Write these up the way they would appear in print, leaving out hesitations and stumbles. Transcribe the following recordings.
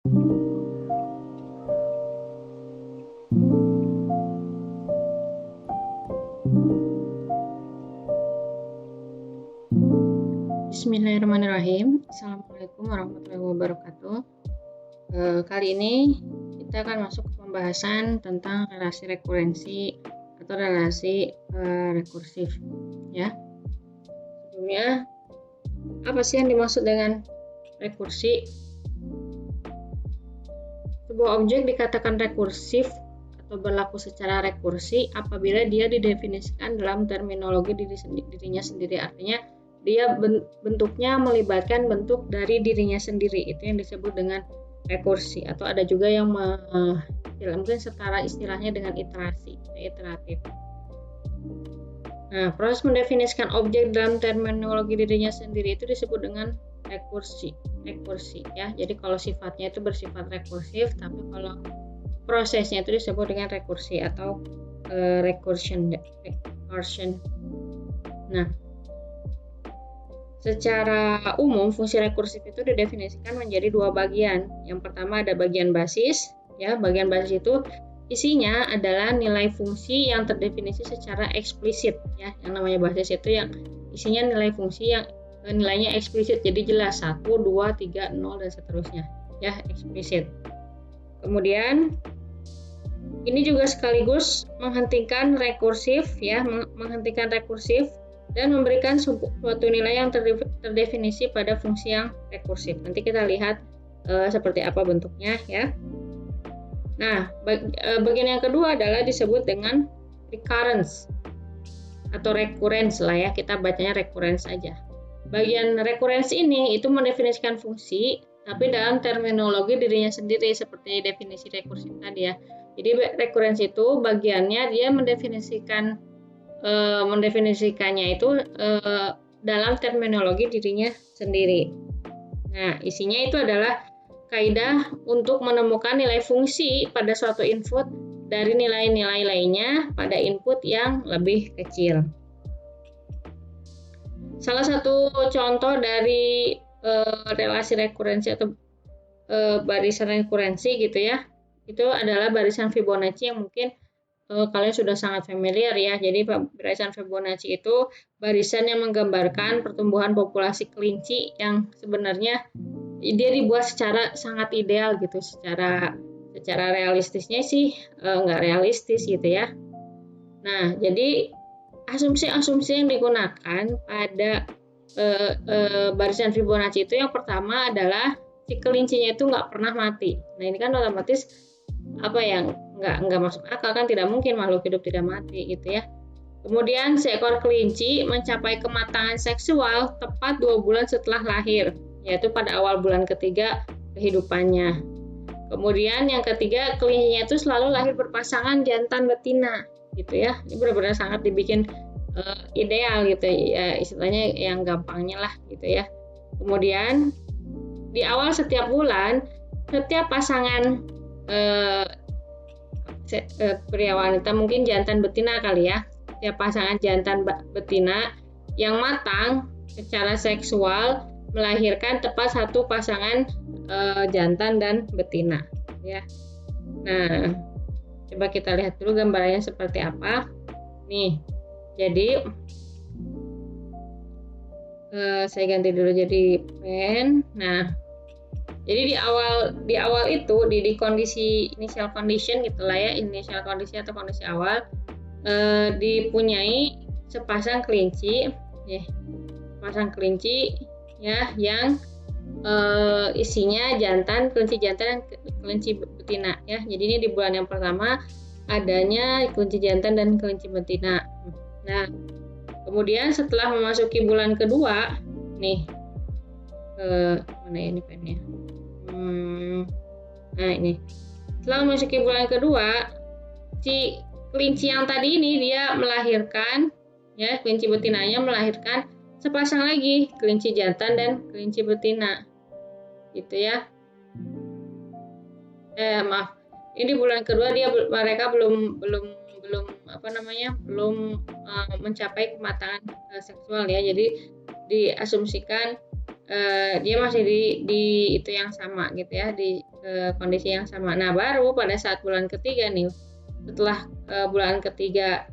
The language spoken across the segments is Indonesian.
Bismillahirrahmanirrahim. Assalamualaikum warahmatullahi wabarakatuh. Kali ini kita akan masuk ke pembahasan tentang relasi rekurensi atau relasi rekursif. Ya. Sebelumnya, apa sih yang dimaksud dengan rekursi? Sebuah objek dikatakan rekursif atau berlaku secara rekursi apabila dia didefinisikan dalam terminologi dirinya sendiri. Artinya dia bentuknya melibatkan bentuk dari dirinya sendiri. Itu yang disebut dengan rekursi, atau ada juga yang mungkin setara istilahnya dengan iteratif. Nah, proses mendefinisikan objek dalam terminologi dirinya sendiri itu disebut dengan rekursi ya. Jadi kalau sifatnya itu bersifat rekursif, tapi kalau prosesnya itu disebut dengan rekursi atau recursion. Nah, secara umum, fungsi rekursif itu didefinisikan menjadi dua bagian. Yang pertama ada bagian basis, ya. Bagian basis itu isinya adalah nilai fungsi yang terdefinisi secara eksplisit, ya. Yang namanya basis itu yang isinya nilai fungsi yang nilainya eksplisit, jadi jelas 1, 2, 3, 0 dan seterusnya, ya, eksplisit. Kemudian ini juga sekaligus menghentikan rekursif, ya, menghentikan rekursif dan memberikan suatu nilai yang terdefinisi pada fungsi yang rekursif. Nanti kita lihat seperti apa bentuknya, ya. Nah, bagian yang kedua adalah disebut dengan recurrence atau recurrence lah, ya. Kita bacanya recurrence aja. Bagian recurrence ini itu mendefinisikan fungsi, tapi dalam terminologi dirinya sendiri seperti definisi rekursif tadi, ya. Jadi recurrence itu bagiannya dia mendefinisikannya itu dalam terminologi dirinya sendiri. Nah, isinya itu adalah kaidah untuk menemukan nilai fungsi pada suatu input dari nilai-nilai lainnya pada input yang lebih kecil. Salah satu contoh dari relasi rekurensi atau barisan rekurensi gitu, ya, itu adalah barisan Fibonacci yang mungkin kalian sudah sangat familiar, ya. Jadi barisan Fibonacci itu barisan yang menggambarkan pertumbuhan populasi kelinci yang sebenarnya dia dibuat secara sangat ideal gitu, secara realistisnya sih nggak realistis gitu, ya. Nah, jadi asumsi-asumsi yang digunakan pada barisan Fibonacci itu yang pertama adalah si kelincinya itu nggak pernah mati. Nah, ini kan otomatis apa yang nggak masuk akal, kan tidak mungkin makhluk hidup tidak mati gitu, ya. Kemudian seekor kelinci mencapai kematangan seksual tepat 2 bulan setelah lahir, yaitu pada awal bulan ketiga kehidupannya. Kemudian yang ketiga, kelincinya itu selalu lahir berpasangan jantan betina gitu, ya. Ini benar-benar sangat dibikin ideal gitu, ya, istilahnya yang gampangnya lah gitu, ya. Kemudian di awal setiap bulan setiap pasangan pria wanita, mungkin jantan betina kali, ya, setiap pasangan jantan betina yang matang secara seksual melahirkan tepat satu pasangan jantan dan betina, ya. Nah, coba kita lihat dulu gambarnya seperti apa. Nih, jadi saya ganti dulu jadi pen. Nah, jadi di awal itu di kondisi initial condition gitulah, ya, initial kondisi atau kondisi awal dipunyai sepasang kelinci, ya, sepasang kelinci, ya, yang isinya kelinci jantan dan kelinci betina, ya. Jadi ini di bulan yang pertama adanya kelinci jantan dan kelinci betina. Nah, kemudian setelah memasuki bulan kedua, nih, mana ini pennya? Nah, ini setelah memasuki bulan kedua, si kelinci yang tadi ini dia melahirkan, ya, kelinci betinanya melahirkan sepasang lagi kelinci jantan dan kelinci betina gitu, ya. Maaf, ini bulan kedua mereka belum mencapai kematangan seksual, ya. Jadi diasumsikan dia masih di itu yang sama gitu, ya, di kondisi yang sama. Nah, baru pada saat bulan ketiga nih, setelah bulan ketiga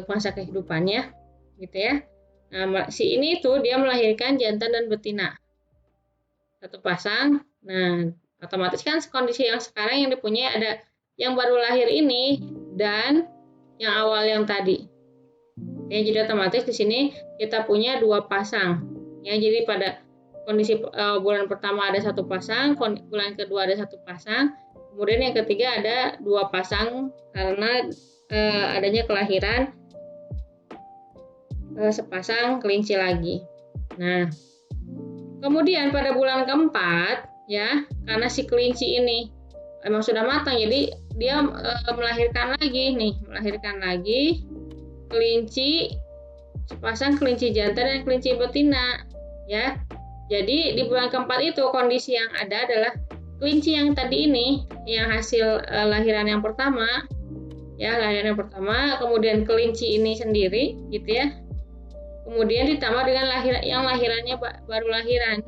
masa kehidupannya, gitu ya. Nah, si ini tuh dia melahirkan jantan dan betina satu pasang. Nah, otomatis kan kondisi yang sekarang yang dipunyai ada yang baru lahir ini dan yang awal yang tadi. Ya, jadi otomatis di sini kita punya 2 pasang. Ya, jadi pada kondisi bulan pertama ada 1 pasang, bulan kedua ada 1 pasang, kemudian yang ketiga ada 2 pasang karena adanya kelahiran sepasang kelinci lagi. Nah, kemudian pada bulan keempat, ya, karena si kelinci ini emang sudah matang, jadi dia melahirkan lagi kelinci, sepasang kelinci jantan dan kelinci betina, ya. Jadi di bulan keempat itu kondisi yang ada adalah kelinci yang tadi ini, yang hasil lahiran yang pertama, ya, kemudian kelinci ini sendiri, gitu ya. Kemudian ditambah dengan lahirannya baru lahiran,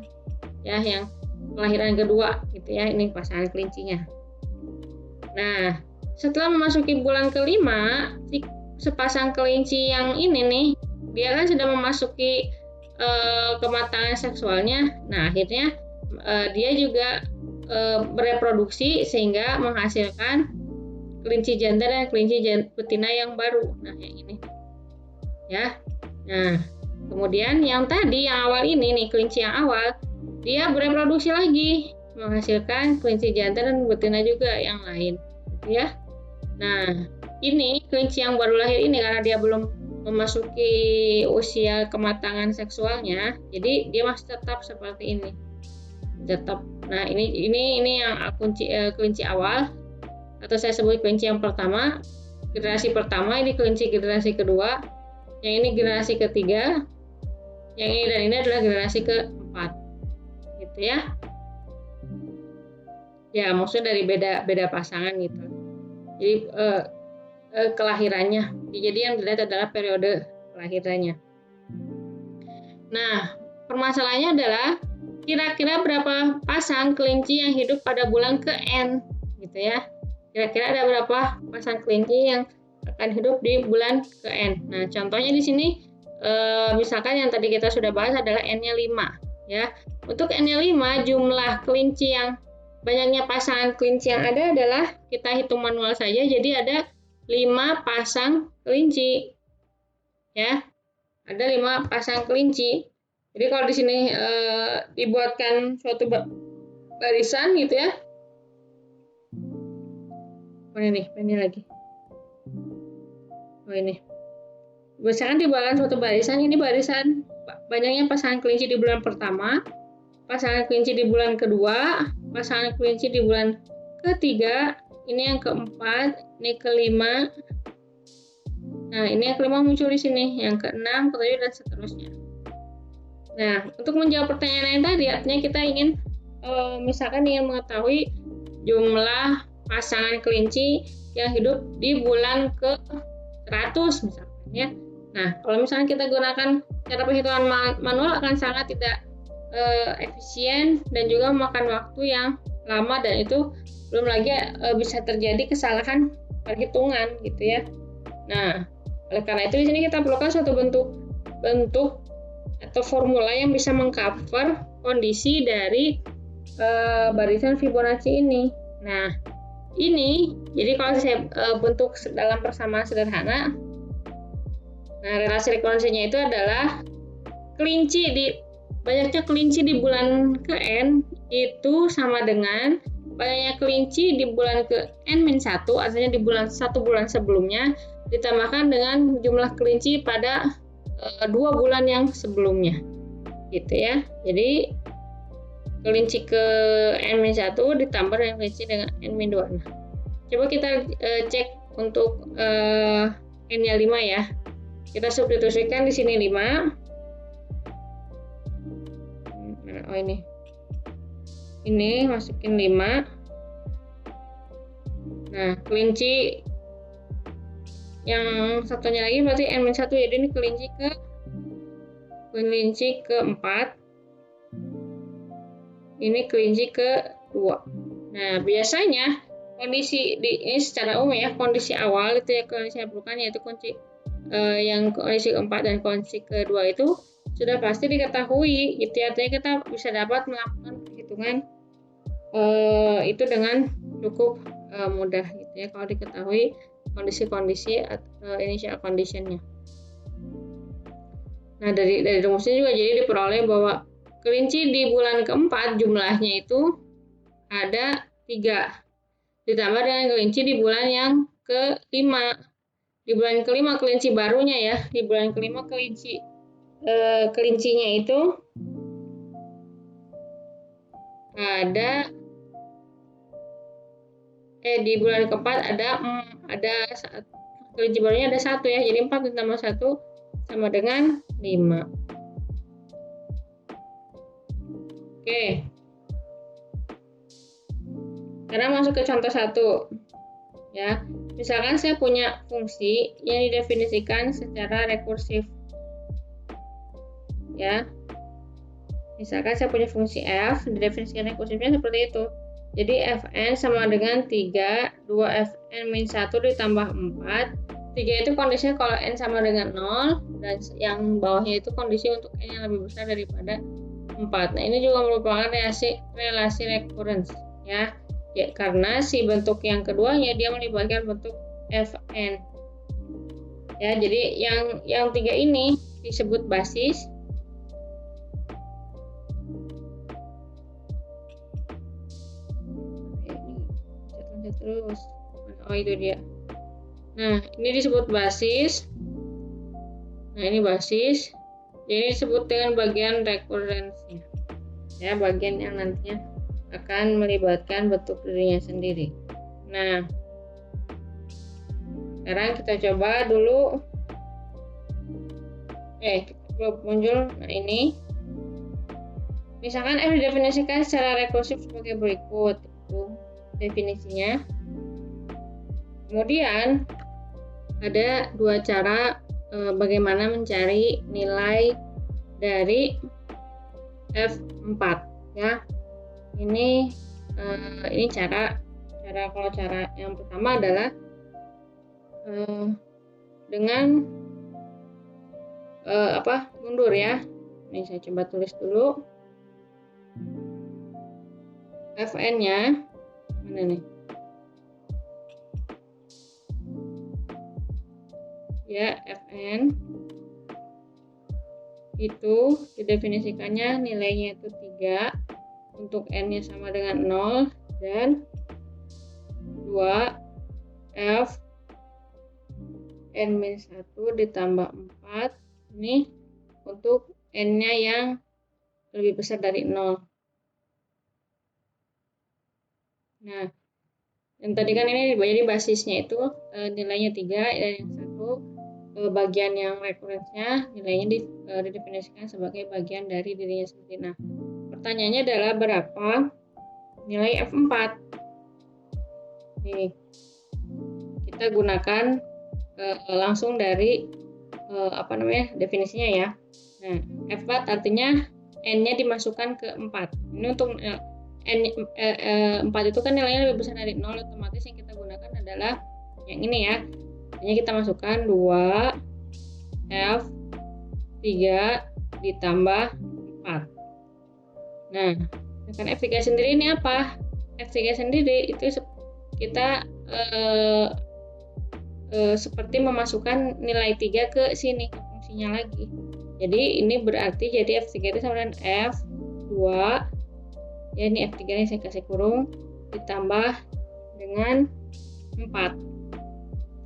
ya, yang kelahiran kedua, gitu ya. Ini pasangan kelincinya. Nah, setelah memasuki bulan kelima, si sepasang kelinci yang ini nih, dia kan sudah memasuki kematangan seksualnya. Nah, akhirnya dia juga bereproduksi sehingga menghasilkan kelinci jantan dan kelinci betina yang baru. Nah, yang ini, ya. Nah, kemudian yang tadi yang awal ini nih, kelinci yang awal, dia bereproduksi lagi, menghasilkan kelinci jantan dan betina juga yang lain, gitu ya. Nah, ini kelinci yang baru lahir ini karena dia belum memasuki usia kematangan seksualnya, jadi dia masih tetap seperti ini. Tetap. Nah, ini yang kelinci awal, atau saya sebut kelinci yang pertama, generasi pertama, ini kelinci generasi kedua, yang ini generasi ketiga, yang ini dan ini adalah generasi keempat, gitu ya. Ya, maksudnya dari beda pasangan gitu. Jadi kelahirannya, jadi yang dilihat adalah periode kelahirannya. Nah, permasalahannya adalah kira-kira berapa pasang kelinci yang hidup pada bulan ke-N, gitu ya. Kira-kira ada berapa pasang kelinci yang akan hidup di bulan ke-N. Nah, contohnya di sini misalkan yang tadi kita sudah bahas adalah N-nya 5, ya. Untuk N-nya 5, jumlah kelinci yang banyaknya pasangan kelinci yang ada adalah kita hitung manual saja. Jadi ada 5 pasang kelinci, ya. Ada 5 pasang kelinci. Jadi kalau di sini dibuatkan suatu barisan gitu ya. Oh ini lagi. Oh ini. Misalkan dibuatkan suatu barisan, ini barisan banyaknya pasangan kelinci di bulan pertama, pasangan kelinci di bulan kedua, pasangan kelinci di bulan ketiga, ini yang keempat, ini kelima. Nah, ini yang kelima muncul di sini, yang keenam, ketujuh, dan seterusnya. Nah, untuk menjawab pertanyaan yang tadi, artinya kita ingin misalkan ingin mengetahui jumlah pasangan kelinci yang hidup di bulan ke-100 misalkan, ya. Nah, kalau misalnya kita gunakan cara perhitungan manual akan sangat tidak efisien dan juga memakan waktu yang lama, dan itu belum lagi bisa terjadi kesalahan perhitungan, gitu ya. Nah, oleh karena itu di sini kita perlukan suatu bentuk atau formula yang bisa mengcover kondisi dari barisan Fibonacci ini. Nah, ini jadi kalau saya bentuk dalam persamaan sederhana, nah relasi rekurensinya itu adalah banyaknya kelinci di bulan ke-N itu sama dengan banyaknya kelinci di bulan ke-N-1, artinya di satu bulan sebelumnya, ditambahkan dengan jumlah kelinci pada 2 bulan yang sebelumnya, gitu ya. Jadi kelinci ke N-1 ditambah dengan kelinci dengan N-2. Nah, coba kita cek untuk N-nya 5 ya. Kita substitusikan di sini 5. Oh ini. Ini masukin 5. Nah, kelinci yang satunya lagi berarti N-1, jadi ini kelinci keempat. Ini kelinci ke-2. Nah, biasanya kondisi ini secara umum ya, kondisi awal itu ya kondisi yang diperlukan, yaitu yang kondisi keempat dan kondisi kedua itu sudah pasti diketahui gitu ya. Artinya kita bisa dapat melakukan perhitungan itu dengan cukup mudah gitu ya kalau diketahui kondisi-kondisi initial condition-nya. Nah, dari rumusnya juga jadi diperoleh bahwa kelinci di bulan keempat jumlahnya itu ada 3, ditambah dengan kelinci di bulan yang kelima. Di bulan kelima kelinci barunya ya, di bulan kelima kelincinya itu ada di bulan keempat ada kelinci barunya ada 1 ya, jadi 4 ditambah 1 sama dengan 5. Oke. Sekarang masuk ke contoh 1. Ya. Misalkan saya punya fungsi yang didefinisikan secara rekursif. Ya. Misalkan saya punya fungsi f, didefinisikan rekursifnya seperti itu. Jadi fn sama dengan 3, 2fn min 1 ditambah 4. 3 itu kondisinya kalau n sama dengan 0, dan yang bawahnya itu kondisi untuk n yang lebih besar daripada 4. Nah, ini juga merupakan relasi recurrence ya. Ya, karena si bentuk yang keduanya dia melibatkan bentuk fn. Ya, jadi yang 3 ini disebut basis. Terus, oh itu dia. Nah, ini disebut basis. Nah, ini basis. Jadi disebut dengan bagian recurrence-nya. Ya, bagian yang nantinya akan melibatkan bentuk dirinya sendiri. Nah, sekarang kita coba dulu. Muncul. Nah, ini. Misalkan f didefinisikan secara rekursif sebagai berikut. Itu definisinya. Kemudian ada 2 cara bagaimana mencari nilai dari F4 ya. Ini cara yang pertama adalah dengan mundur ya. Ini saya coba tulis dulu. Fn-nya mana nih? Ya, Fn itu didefinisikannya nilainya itu 3, untuk n-nya sama dengan 0 dan 2 f n-1 ditambah 4 ini untuk n-nya yang lebih besar dari 0. Nah, yang tadi kan ini jadi basisnya itu nilainya 3 dan yang 1 bagian yang rekurensnya nilainya didefinisikan sebagai bagian dari dirinya sendiri. Nah, pertanyaannya adalah berapa nilai F4? Nih, kita gunakan langsung dari definisinya ya. Nah, F4 artinya n-nya dimasukkan ke 4. Ini untuk n 4 itu kan nilainya lebih besar dari 0, otomatis yang kita gunakan adalah yang ini ya. Hanya kita masukkan 2 F 3 ditambah 4. Nah, dengan F3 sendiri ini apa? F3 sendiri itu kita seperti memasukkan nilai 3 ke sini, ke fungsinya lagi. Jadi ini berarti jadi F3 itu sama dengan F2 ya, ini F3 ini saya kasih kurung ditambah dengan 4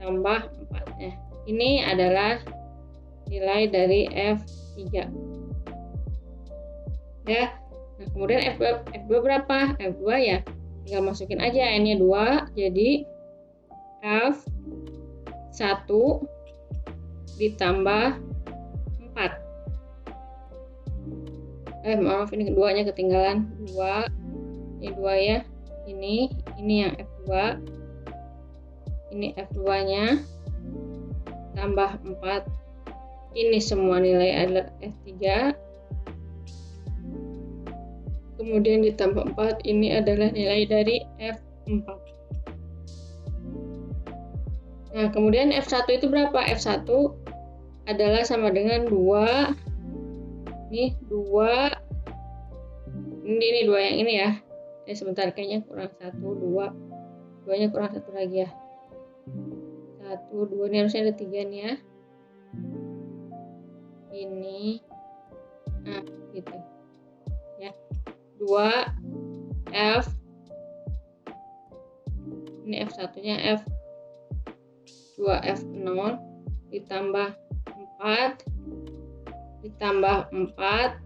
tambah 4. Nah, ini adalah nilai dari F3 ya. Nah, kemudian F2 berapa? F2 ya tinggal masukin aja n-nya 2, jadi F1 ditambah 4. Maaf, ini keduanya ketinggalan. 2. Ini 2 ya. Ini yang F2. Ini F2-nya tambah 4. Ini semua nilai adalah F3. kemudian ditambah 4, ini adalah nilai dari F4. Nah, kemudian F1 itu berapa? F1 adalah sama dengan 2, ini 2, ini 2 yang ini ya. Sebentar, kayaknya kurang 1, 2, 2-nya kurang 1 lagi ya. 1, 2, ini harusnya ada 3 nih ya. Ini, nah gitu ya. 2 F, ini F1-nya F, 2 F0 ditambah 4 ditambah 4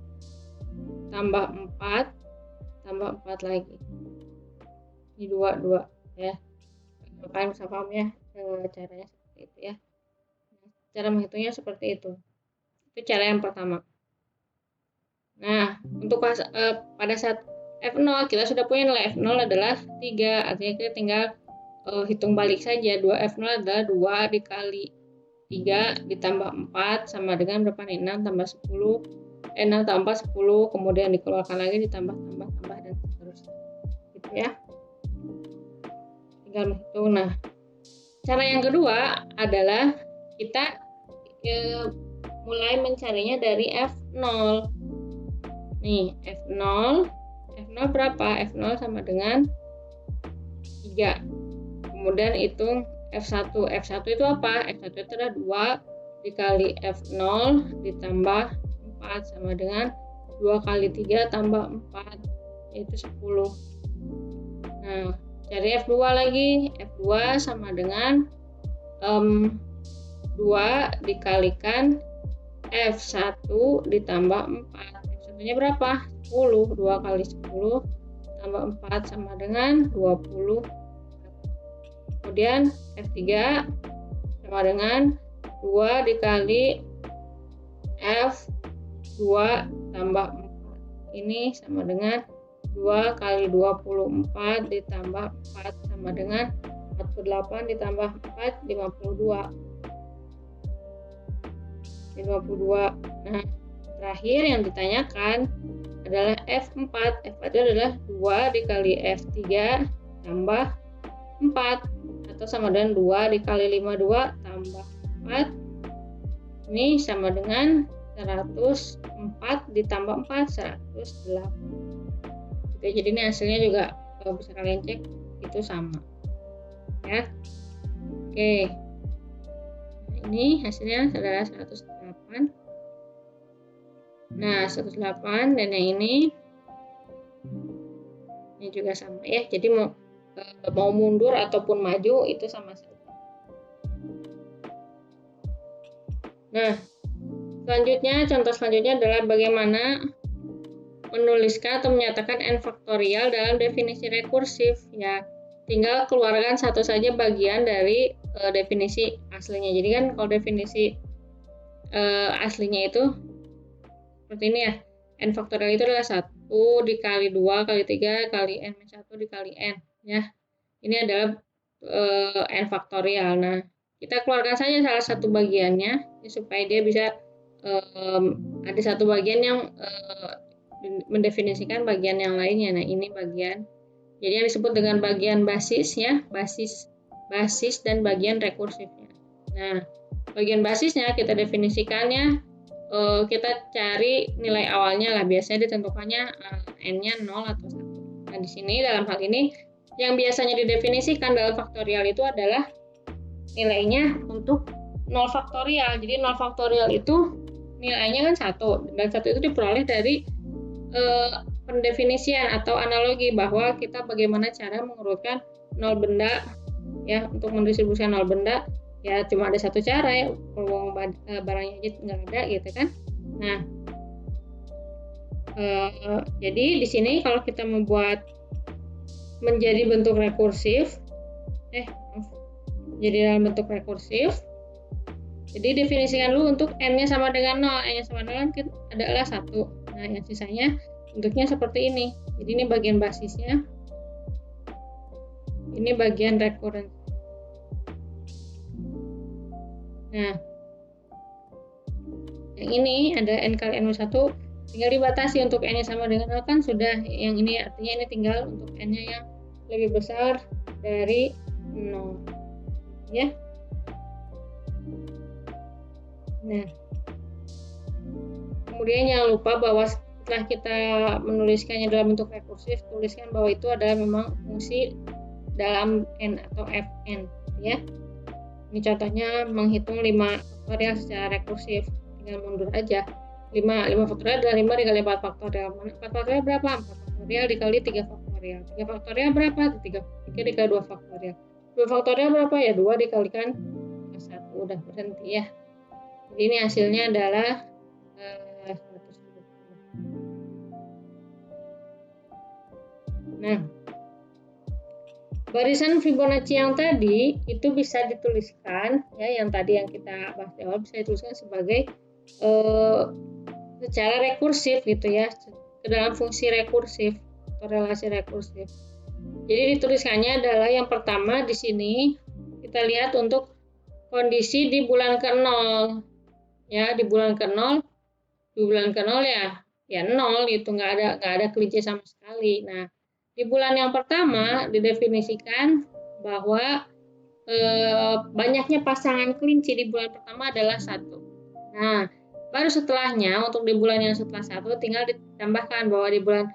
tambah 4 tambah 4 lagi, ini 2 ya. Kalian bisa paham ya caranya seperti itu ya. Cara menghitungnya seperti itu cara yang pertama. Nah, untuk pada saat F0 kita sudah punya nilai F0 adalah 3, artinya kita tinggal hitung balik saja. 2F0 adalah 2 dikali 3 ditambah 4 sama dengan berapa nih? 6 tambah 10, 6 tambah 10, kemudian dikeluarkan lagi ditambah dan seterusnya gitu ya. Tinggal menghitung. Nah, cara yang kedua adalah kita mulai mencarinya dari F0. Nih, F0 berapa? F0 sama dengan 3. Kemudian hitung F1. F1 itu apa? F1 itu adalah 2 dikali F0 ditambah 4 sama dengan 2 kali 3 tambah 4, yaitu 10. Nah, cari F2 lagi. F2 sama dengan 2 dikalikan F1 ditambah 4. F1-nya berapa? 10. 2 kali 10 tambah 4 sama dengan 20. Kemudian F3 sama dengan 2 dikali F2 tambah 4. Ini sama dengan 2 kali 24 ditambah 4 sama dengan 48 ditambah 4, 52. Nah, terakhir yang ditanyakan adalah F4. F4 itu adalah 2 dikali F3 tambah 4 atau sama dengan 2 dikali 52 tambah 4. Ini sama dengan 104 ditambah 4, 108. Oke, jadi ini hasilnya juga bisa kalian cek itu sama ya. Oke, ini hasilnya adalah 108. Nah, 108 dan yang ini juga sama ya. Jadi mau mundur ataupun maju itu sama saja. Nah, contoh selanjutnya adalah bagaimana menuliskan atau menyatakan n faktorial dalam definisi rekursif ya. Tinggal keluarkan satu saja bagian dari definisi aslinya. Jadi kan kalau definisi aslinya itu seperti ini ya. N faktorial itu adalah 1 dikali 2 kali 3 kali n-1 dikali n ya. Ini adalah n faktorial. Nah, kita keluarkan saja salah satu bagiannya ya, supaya dia bisa ada satu bagian yang mendefinisikan bagian yang lainnya. Nah, ini bagian. Jadi yang disebut dengan bagian basis ya, basis dan bagian rekursifnya. Nah, bagian basisnya kita definisikannya, kita cari nilai awalnya lah, biasanya ditentukannya n-nya 0 atau 1. Nah, di sini dalam hal ini yang biasanya didefinisikan dalam faktorial itu adalah nilainya untuk 0 faktorial. Jadi 0 faktorial itu nilainya kan 1, dan 1 itu diperoleh dari pendefinisian atau analogi bahwa kita bagaimana cara mengurutkan 0 benda ya. Untuk mendistribusikan 0 benda ya cuma ada satu cara ya, kalau barangnya aja nggak ada gitu kan. Nah, jadi di sini kalau kita membuat menjadi bentuk rekursif, jadi dalam bentuk rekursif, jadi definisikan dulu untuk n-nya sama dengan 0, n-nya sama dengan adalah 1. Nah, yang sisanya bentuknya seperti ini. Jadi ini bagian basisnya, ini bagian rekurensi. Nah, yang ini ada n kali n-1 tinggal dibatasi untuk n-nya sama dengan 0 kan sudah, yang ini artinya ini tinggal untuk n-nya yang lebih besar dari 0 ya. Nah, kemudian jangan lupa bahwa setelah kita menuliskannya dalam bentuk rekursif, tuliskan bahwa itu adalah memang fungsi dalam n atau fn ya. Ini contohnya menghitung 5 faktorial secara rekursif, tinggal mundur aja. 5 faktorial adalah 5 dikali 4 faktorial. 4 faktorial berapa? 4 faktorial dikali 3 faktorial. 3 faktorial berapa? 3 dikali 2 faktorial. 2 faktorial berapa ya? 2 dikalikan 1. Udah berhenti ya. Jadi ini hasilnya adalah 120. Nah, barisan Fibonacci yang tadi itu bisa dituliskan ya, yang tadi yang kita bahas di awal bisa dituliskan sebagai secara rekursif gitu ya, ke dalam fungsi rekursif atau relasi rekursif. Jadi dituliskannya adalah yang pertama di sini kita lihat untuk kondisi di bulan ke-0 ya, di bulan ke-0 ya 0 itu nggak ada kelinci sama sekali. Nah, di bulan yang pertama didefinisikan bahwa banyaknya pasangan kelinci di bulan pertama adalah 1. Nah, baru setelahnya untuk di bulan yang setelah 1 tinggal ditambahkan bahwa di bulan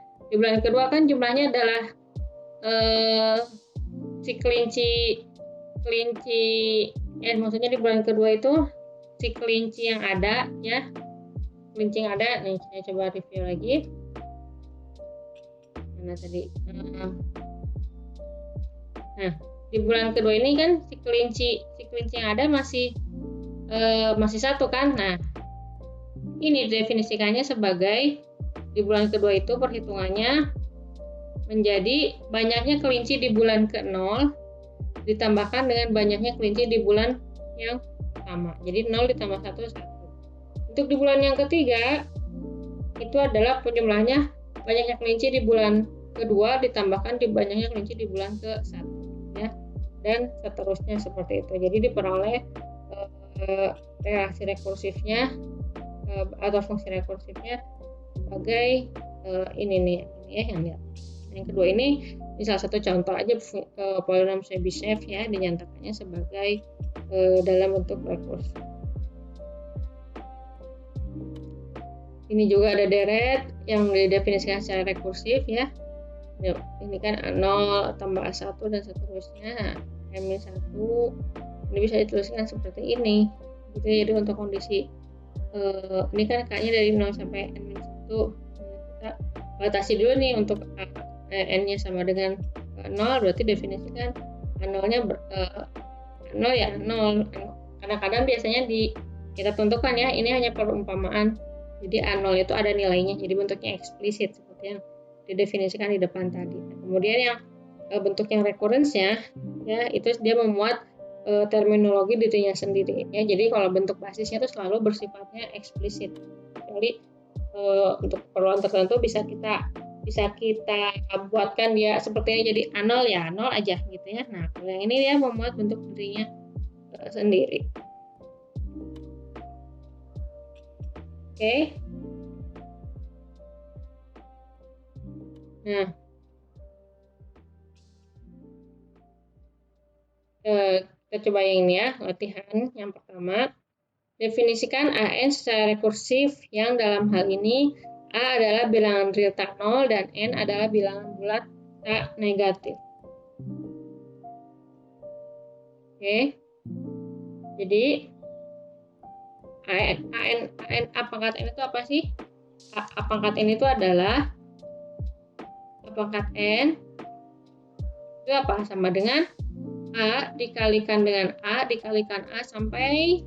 kedua kan jumlahnya adalah si kelinci maksudnya di bulan kedua itu si kelinci yang ada ya, kelinci yang ada. Nih saya coba review lagi. Nah tadi nah di bulan kedua ini kan si kelinci yang ada masih 1 kan. Nah, ini definisikannya sebagai di bulan kedua itu perhitungannya menjadi banyaknya kelinci di bulan ke-0 ditambahkan dengan banyaknya kelinci di bulan yang pertama. Jadi 0 ditambah 1 1. Untuk di bulan yang ketiga itu adalah jumlahnya banyaknya kelinci di bulan kedua ditambahkan di banyaknya kelinci di bulan ke-1 ya, dan seterusnya seperti itu. Jadi diperoleh relasi rekursifnya atau fungsi rekursifnya sebagai ini nih ya, yang lihat. Yang kedua ini salah satu contoh aja polinom Chebyshev ya, dinyatakannya sebagai dalam bentuk rekursif. Ini juga ada deret yang didefinisikan secara rekursif ya. Ini kan A0 tambah A1 dan seterusnya. M-1 ini bisa dituliskan seperti ini. Gitu, jadi untuk kondisi ini kan K-nya dari 0 sampai N-1. Kita batasi dulu nih untuk N-nya sama dengan 0, berarti definisikan A0-nya 0 ya 0. Kadang-kadang biasanya kita tentukan ya, ini hanya perumpamaan. Jadi A0 itu ada nilainya, jadi bentuknya eksplisit seperti yang didefinisikan di depan tadi. Kemudian yang bentuk yang recurrence-nya ya, itu dia memuat terminologi dirinya sendiri ya. Jadi kalau bentuk basisnya itu selalu bersifatnya eksplisit. Kecuali untuk keperluan tertentu bisa kita buatkan dia seperti ini, jadi A0 ya 0 aja gitu ya. Nah, kalau yang ini dia memuat bentuk dirinya sendiri. Oke. Nah, kita coba yang ini ya, latihan yang pertama. Definisikan AN secara rekursif yang dalam hal ini A adalah bilangan real tak 0 dan N adalah bilangan bulat tak negatif. Oke. Jadi A pangkat N itu apa sih? A pangkat N itu adalah A pangkat N itu apa? Sama dengan A dikalikan dengan A dikalikan A sampai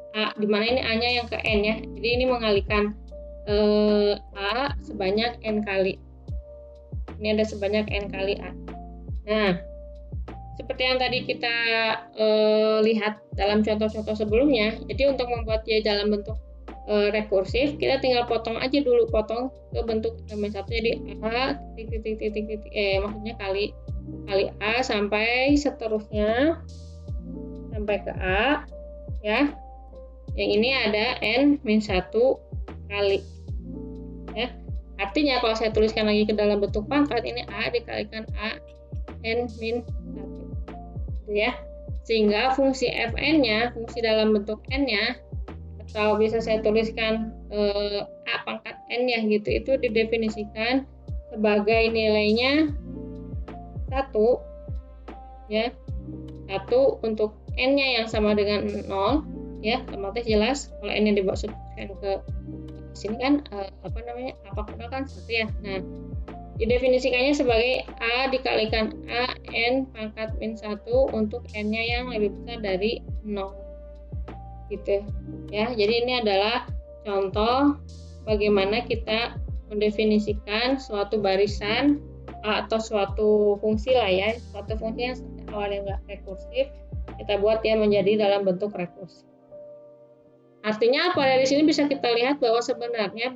A, dimana ini A-nya yang ke N ya. Jadi ini mengalikan A sebanyak N kali. Ini ada sebanyak N kali A. Nah, seperti yang tadi kita lihat dalam contoh-contoh sebelumnya, jadi untuk membuat dia dalam bentuk rekursif, kita tinggal potong aja dulu, potong ke bentuk M1, jadi A maksudnya kali A sampai seterusnya sampai ke A ya. Yang ini ada N-1 kali Artinya kalau saya tuliskan lagi ke dalam bentuk pangkat, ini A dikalikan A N min 1. Gitu ya. Sehingga fungsi Fn-nya, fungsi dalam bentuk N-nya, atau bisa saya tuliskan A pangkat N-nya gitu, itu didefinisikan sebagai nilainya 1 ya. 1 untuk N-nya yang sama dengan 0 ya, otomatis jelas kalau N-nya dimasukkan ke sini kan apakah kan 1 ya. Nah, didefinisikannya sebagai A dikalikan A N pangkat min 1 untuk N-nya yang lebih besar dari 0 gitu ya. Jadi ini adalah contoh bagaimana kita mendefinisikan suatu barisan atau suatu fungsi lah ya, suatu fungsi yang awalnya nggak rekursif kita buat dia menjadi dalam bentuk rekursif. Artinya apa? Dari sini bisa kita lihat bahwa sebenarnya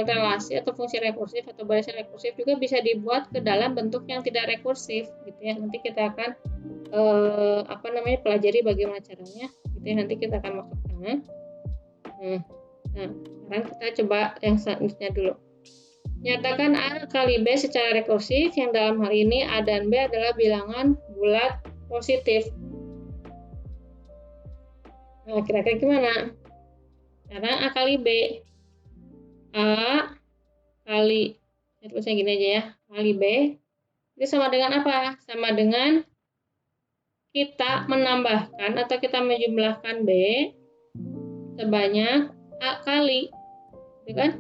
relasi atau fungsi rekursif atau barisan rekursif juga bisa dibuat ke dalam bentuk yang tidak rekursif gitu ya. Nanti kita akan pelajari bagaimana caranya gitu ya. Nanti kita akan masuk ke sana. Nah, sekarang kita coba yang selanjutnya dulu. Nyatakan A kali B secara rekursif, yang dalam hal ini A dan B adalah bilangan bulat positif. Nah, kira-kira gimana? Karena A kali B. A kali, tulisnya gini aja ya, kali B. Itu sama dengan apa? Sama dengan kita menambahkan atau kita menjumlahkan B sebanyak A kali. Gitu kan?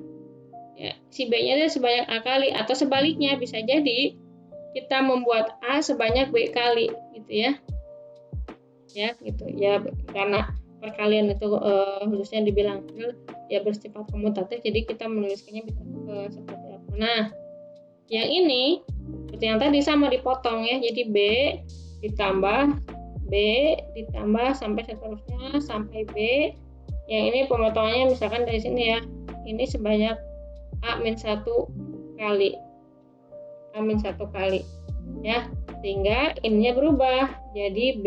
Ya, si B-nya itu sebanyak A kali. Atau sebaliknya, bisa jadi kita membuat A sebanyak B kali. Gitu ya. Ya, gitu. Ya, karena perkalian itu khususnya dibilang ya bersifat komutatif, jadi kita menuliskannya bisa seperti apa. Nah, yang ini seperti yang tadi sama dipotong ya, jadi B ditambah sampai seterusnya sampai B. Yang ini pemotongannya misalkan dari sini ya, ini sebanyak A-1 kali A-1 kali ya, sehingga ininya berubah jadi B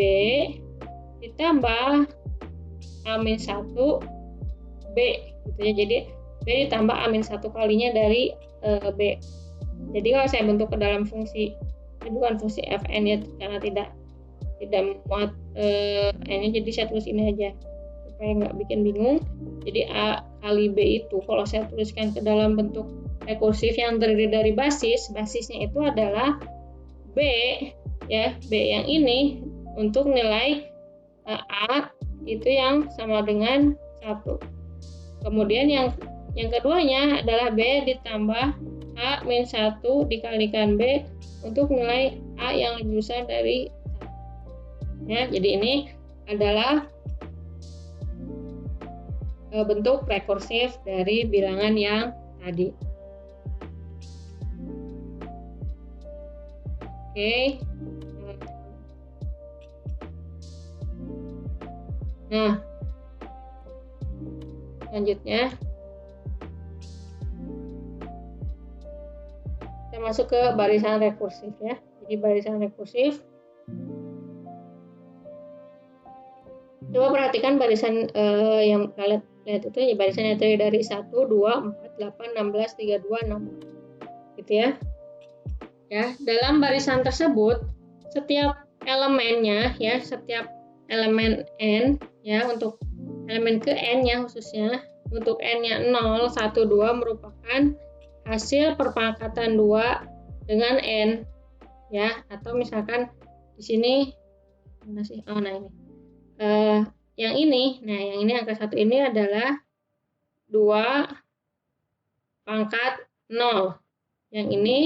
ditambah A-1 B gitu ya. Jadi B ditambah A-1 kalinya dari B. Jadi kalau saya bentuk ke dalam fungsi, ini bukan fungsi Fn ya, karena tidak memuat N-nya, jadi saya tulis ini aja supaya nggak bikin bingung. Jadi A kali B itu kalau saya tuliskan ke dalam bentuk rekursif yang terdiri dari basisnya itu adalah B ya, B yang ini untuk nilai A itu yang sama dengan 1. Kemudian yang keduanya adalah B ditambah A-1 dikalikan B untuk nilai A yang lebih besar dari 1. Ya, jadi ini adalah bentuk rekursif dari bilangan yang tadi. Oke. Nah, selanjutnya kita masuk ke barisan rekursif ya. Jadi barisan rekursif, coba perhatikan barisan yang kalian lihat itu ya, barisan yang terdiri dari 1, 2, 4, 8, 16, 32, 6 gitu ya. Ya, dalam barisan tersebut setiap elemennya ya, setiap elemen N ya, untuk elemen ke N-nya khususnya, untuk N-nya 0, 1, 2 merupakan hasil perpangkatan 2 dengan N ya, atau misalkan di sini mana sih? Oh, nah ini. Yang ini angka 1 ini adalah 2 pangkat 0. Yang ini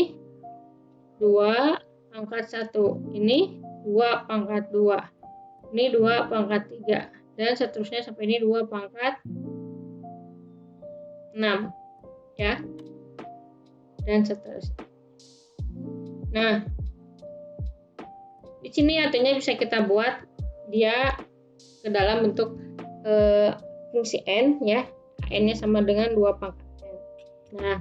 2 pangkat 1. Ini 2 pangkat 2. Ini 2 pangkat 3. Dan seterusnya sampai ini 2 pangkat 6. Ya. Dan seterusnya. Nah, di sini artinya bisa kita buat dia ke dalam bentuk fungsi N ya. N-nya sama dengan 2 pangkat N. Nah,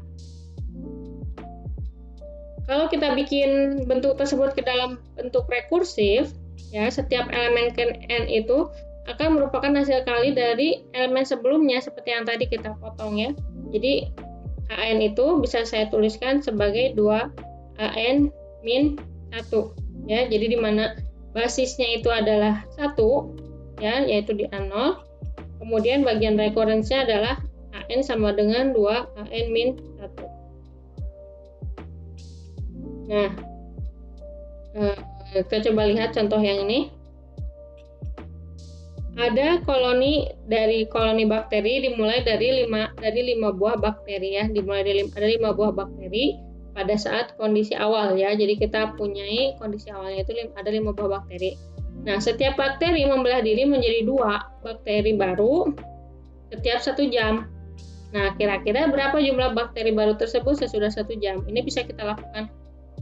kalau kita bikin bentuk tersebut ke dalam bentuk rekursif, ya, setiap elemen N itu akan merupakan hasil kali dari elemen sebelumnya seperti yang tadi kita potong ya. Jadi AN itu bisa saya tuliskan sebagai 2AN min 1. Ya, jadi di mana basisnya itu adalah 1, ya, yaitu di A0. Kemudian bagian rekurensinya adalah AN sama dengan 2AN min 1. Nah, kita coba lihat contoh yang ini. Ada koloni bakteri dimulai dari 5 buah bakteri ya, ada 5 buah bakteri pada saat kondisi awal ya. Jadi kita punyai kondisi awalnya itu ada 5 buah bakteri. Nah, setiap bakteri membelah diri menjadi 2 bakteri baru setiap 1 jam. Nah, kira-kira berapa jumlah bakteri baru tersebut sesudah 1 jam? Ini bisa kita lakukan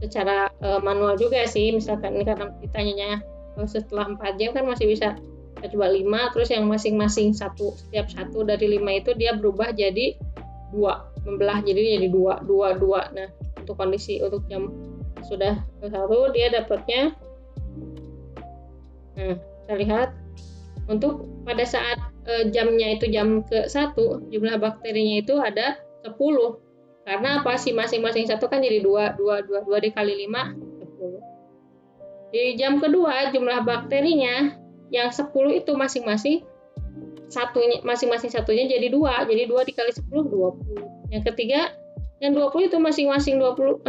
secara manual juga sih. Misalkan ini karena ditanyanya setelah 4 jam kan masih bisa. Kita coba 5, terus yang masing-masing setiap 1 dari 5 itu dia berubah jadi 2, membelah jadi 2. Nah, untuk jam sudah 1 dia dapatnya. Nah, kita lihat untuk pada saat jamnya itu jam ke-1, jumlah bakterinya itu ada 10. Karena apa sih, masing-masing 1 kan jadi 2 dikali 5, 10. Di jam kedua jumlah bakterinya yang 10 itu masing-masing satunya jadi 2. Jadi 2 dikali 10, 20. Yang ketiga, yang 20 itu masing-masing 20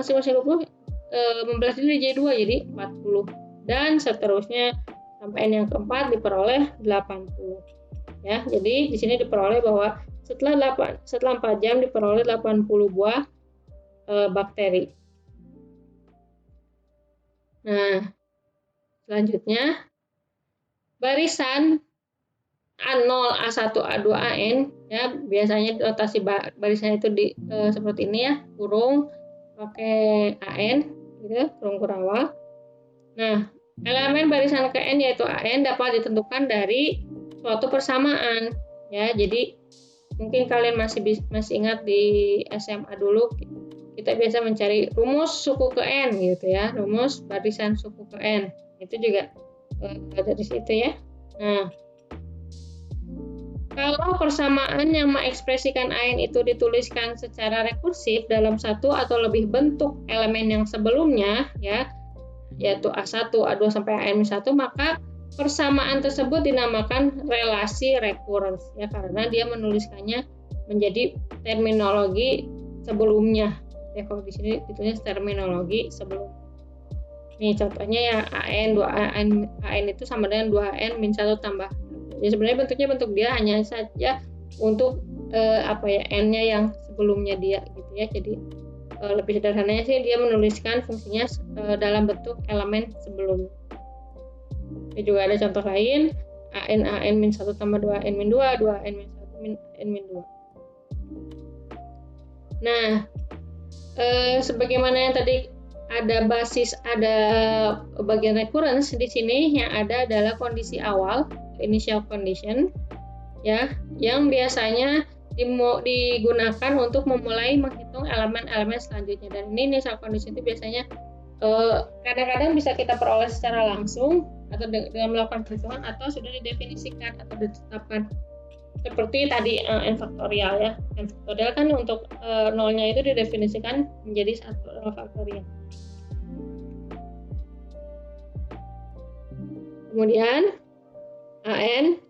membelah diri jadi 2, jadi 40. Dan seterusnya sampai yang keempat diperoleh 80. Ya, jadi di sini diperoleh bahwa setelah 4 jam diperoleh 80 buah bakteri. Nah, selanjutnya barisan A0, A1, A2, AN ya, biasanya notasi barisannya itu seperti ini ya, kurung pakai AN gitu, kurung kurawal. Nah, elemen barisan KN yaitu AN dapat ditentukan dari suatu persamaan ya. Jadi mungkin kalian masih ingat di SMA dulu kita biasa mencari rumus suku ke N gitu ya, rumus barisan suku ke N. Itu juga dari situ ya. Nah, kalau persamaan yang mengekspresikan AN itu dituliskan secara rekursif dalam satu atau lebih bentuk elemen yang sebelumnya ya, yaitu A1, A2 sampai AN-1, maka persamaan tersebut dinamakan relasi rekurens ya, karena dia menuliskannya menjadi terminologi sebelumnya. Ya, kalau di sini ditulis terminologi sebelum. Nih contohnya ya, AN itu sama dengan 2AN min 1 tambah. Ya sebenarnya bentuk dia hanya saja untuk N-nya yang sebelumnya dia gitu ya. Jadi lebih sederhananya sih dia menuliskan fungsinya dalam bentuk elemen sebelumnya. Ini juga ada contoh lain, AN min 1 tambah 2AN min 2, 2AN min 1 min N min 2. Nah, sebagaimana yang tadi ada bagian recurrence di sini, yang ada adalah kondisi awal, initial condition ya, yang biasanya digunakan untuk memulai menghitung elemen-elemen selanjutnya. Dan ini initial condition itu biasanya kadang-kadang bisa kita peroleh secara langsung atau dengan melakukan perhitungan, atau sudah didefinisikan atau ditetapkan seperti tadi n faktorial ya. N faktorial kan untuk nolnya itu didefinisikan menjadi 1 faktorial. Kemudian AN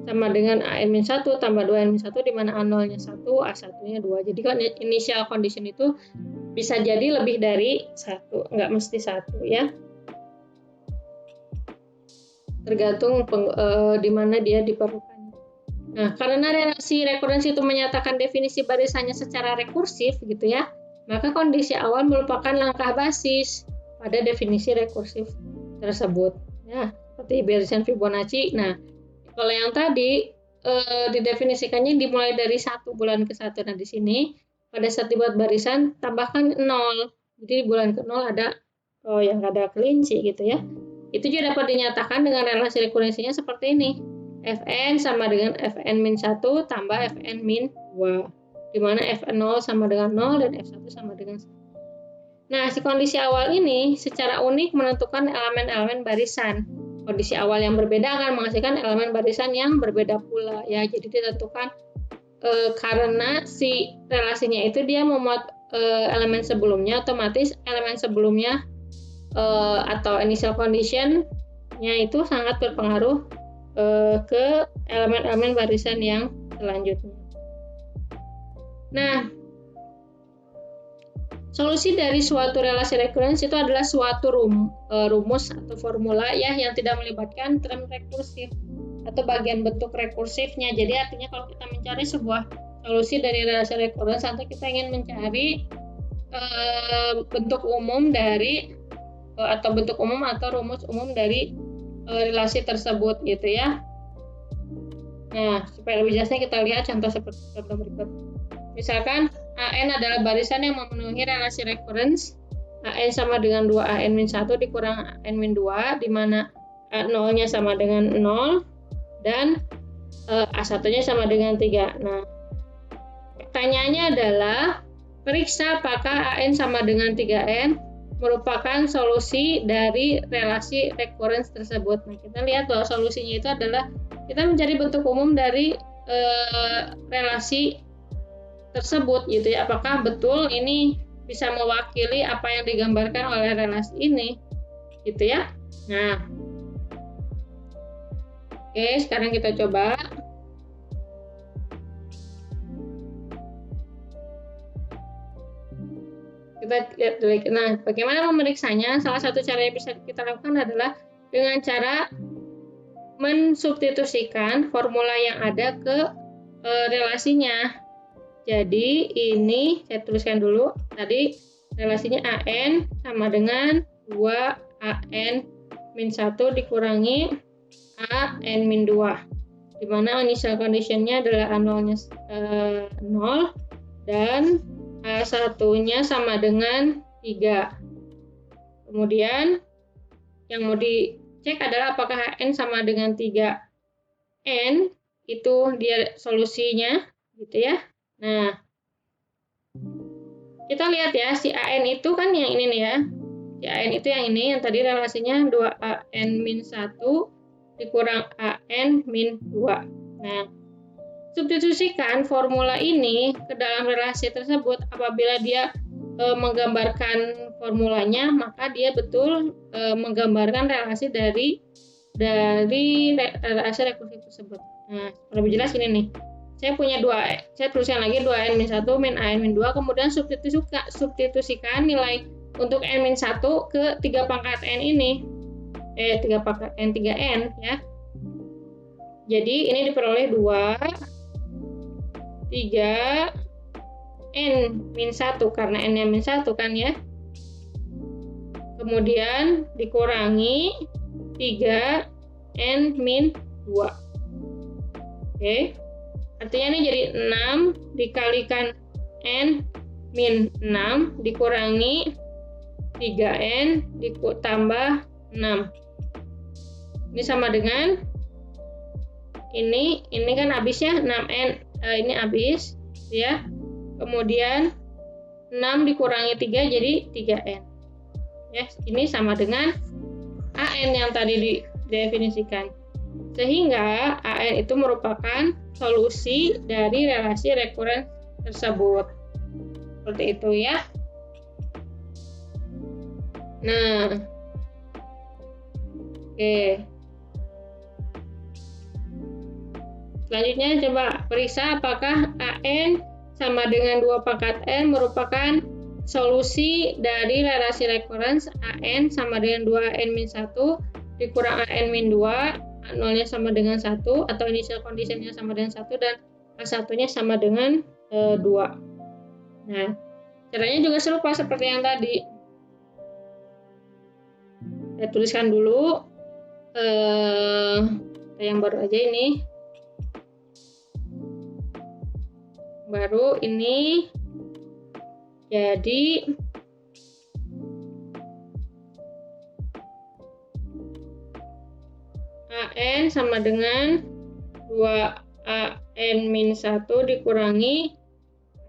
sama dengan AN-1 tambah 2N-1, di mana A0-nya 1, A1-nya 2. Jadi kan initial condition itu bisa jadi lebih dari 1, nggak mesti 1 ya. Tergantung di mana dia diperlukan. Nah, karena relasi rekurensi itu menyatakan definisi barisannya secara rekursif gitu ya, maka kondisi awal merupakan langkah basis pada definisi rekursif tersebut. Ya, seperti barisan Fibonacci. Nah, kalau yang tadi didefinisikannya dimulai dari 1 bulan ke-1. Nah, di sini pada saat dibuat barisan tambahkan 0. Jadi di bulan ke-0 ada yang ada kelinci gitu ya. Itu juga dapat dinyatakan dengan relasi rekurensinya seperti ini. Fn sama dengan Fn-1 tambah Fn-2. Di mana Fn0 sama dengan 0 dan F1 sama dengan 1. Nah, si kondisi awal ini secara unik menentukan elemen-elemen barisan. Kondisi awal yang berbeda akan menghasilkan elemen barisan yang berbeda pula ya. Jadi ditentukan karena si relasinya itu dia memuat elemen sebelumnya, otomatis elemen sebelumnya atau initial condition-nya itu sangat berpengaruh ke elemen-elemen barisan yang selanjutnya. Nah, solusi dari suatu relasi rekurensi itu adalah suatu rumus atau formula ya yang tidak melibatkan term rekursif atau bagian bentuk rekursifnya. Jadi artinya kalau kita mencari sebuah solusi dari relasi rekurensi, atau kita ingin mencari bentuk umum dari atau bentuk umum atau rumus umum dari relasi tersebut gitu ya. Nah, supaya lebih jelasnya kita lihat contoh seperti contoh berikut. Misalkan AN adalah barisan yang memenuhi relasi recurrence. AN sama dengan 2AN-1 dikurang AN-2, di mana A0-nya sama dengan 0 dan A1-nya sama dengan 3. Nah, pertanyaannya adalah periksa apakah AN sama dengan 3N merupakan solusi dari relasi recurrence tersebut. Nah, kita lihat bahwa solusinya itu adalah kita mencari bentuk umum dari relasi tersebut gitu ya. Apakah betul ini bisa mewakili apa yang digambarkan oleh relasi ini gitu ya. Nah, oke, sekarang kita coba. Kita lihat dulu. Nah, bagaimana memeriksanya? Salah satu cara yang bisa kita lakukan adalah dengan cara mensubstitusikan formula yang ada ke relasinya. Jadi ini saya tuliskan dulu. Tadi relasinya AN sama dengan 2AN-1 dikurangi AN-2. Di mana initial condition-nya adalah A0-nya 0 dan A1-nya sama dengan 3. Kemudian yang mau dicek adalah apakah N sama dengan 3N, itu dia solusinya gitu ya. Nah, kita lihat ya, si AN itu kan yang ini nih ya. Si AN itu yang ini, yang tadi relasinya 2AN-1 dikurang AN-2. Nah, substitusikan formula ini ke dalam relasi tersebut. Apabila dia menggambarkan formulanya, maka dia betul menggambarkan relasi dari relasi rekursif tersebut. Nah, lebih jelas ini nih. Saya punya saya tuliskan lagi 2N-1 min AN-2, kemudian substitusikan nilai untuk N-1 ke 3 pangkat N ini. 3 pangkat N, 3N ya. Jadi ini diperoleh 2, 3, N-1 karena N-nya -1 kan ya. Kemudian dikurangi 3 N-2. Oke. Artinya ini jadi 6 dikalikan N-6 dikurangi 3N ditambah 6. Ini sama dengan ini kan habisnya 6N, ini habis ya. Kemudian 6 dikurangi 3 jadi 3N. Ya, ini sama dengan AN yang tadi didefinisikan. Sehingga AN itu merupakan solusi dari relasi rekuren tersebut. Seperti itu ya. Nah, oke. Selanjutnya coba periksa apakah AN sama dengan 2 pangkat N merupakan solusi dari relasi recurrence AN sama dengan 2N-1 dikurang AN-2, A0-nya sama dengan 1 atau initial condition-nya sama dengan 1 dan A1-nya sama dengan 2. Nah, caranya juga serupa seperti yang tadi. Saya tuliskan dulu yang baru aja ini. Baru ini. Jadi AN sama dengan 2AN-1 dikurangi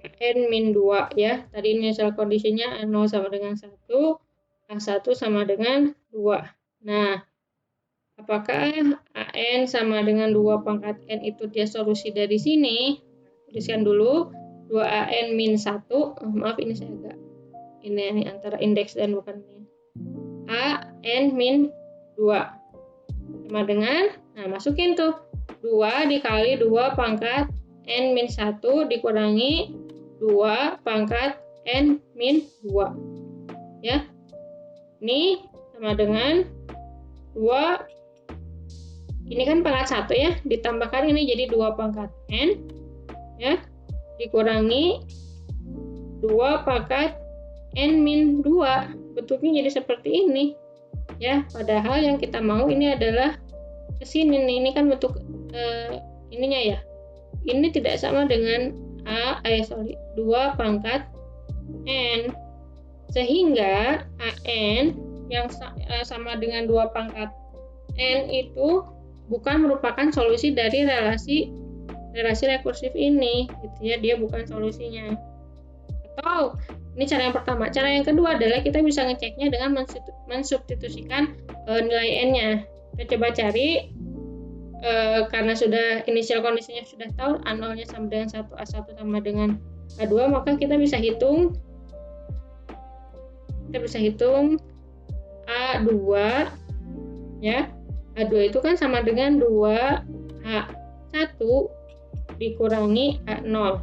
AN-2 ya. Tadi initial condition-nya A0 sama dengan 1, A1 sama dengan 2. Nah, apakah AN sama dengan 2 pangkat N itu dia solusi dari sini? tuliskan dulu 2AN min 1. Maaf ini saya agak ini antara indeks dan bukan ini. AN min 2 sama dengan, nah masukin tuh 2 dikali 2 pangkat N min 1 dikurangi 2 pangkat N min 2 ya. Ini sama dengan 2, ini kan pangkat 1 ya, ditambahkan ini jadi 2 pangkat N ya, dikurangi 2 pangkat N min 2. Bentuknya jadi seperti ini ya, padahal yang kita mau ini adalah ke sini nih, ini kan bentuk ininya ya. Ini tidak sama dengan 2 pangkat N. Sehingga AN yang sama dengan 2 pangkat N itu bukan merupakan solusi dari relasi rekursif ini, gitu ya, dia bukan solusinya. Atau ini cara yang pertama. Cara yang kedua adalah kita bisa ngeceknya dengan mensubstitusikan nilai N-nya. Kita coba cari, karena sudah inisial kondisinya sudah tahu, A0-nya sama dengan 1, A1 sama dengan A2, maka kita bisa hitung A2 ya. A2 itu kan sama dengan 2A1 dikurangi A0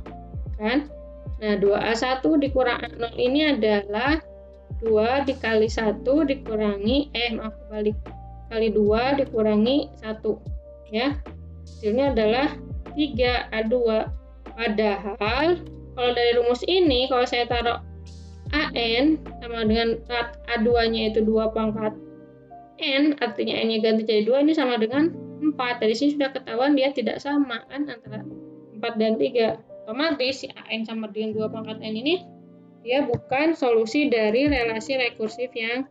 kan. Nah, 2A1 dikurang A0 ini adalah 2 dikali 1 dikurangi kali 2 dikurangi 1 ya. Hasilnya adalah 3A2. Padahal kalau dari rumus ini, kalau saya taruh AN sama dengan A2-nya itu 2 pangkat N, artinya N-nya ganti jadi 2, ini sama dengan 4. Dari sini sudah ketahuan dia tidak sama kan antara 4 dan 3. Otomatis si AN sama dengan 2 pangkat N ini dia bukan solusi dari relasi rekursif yang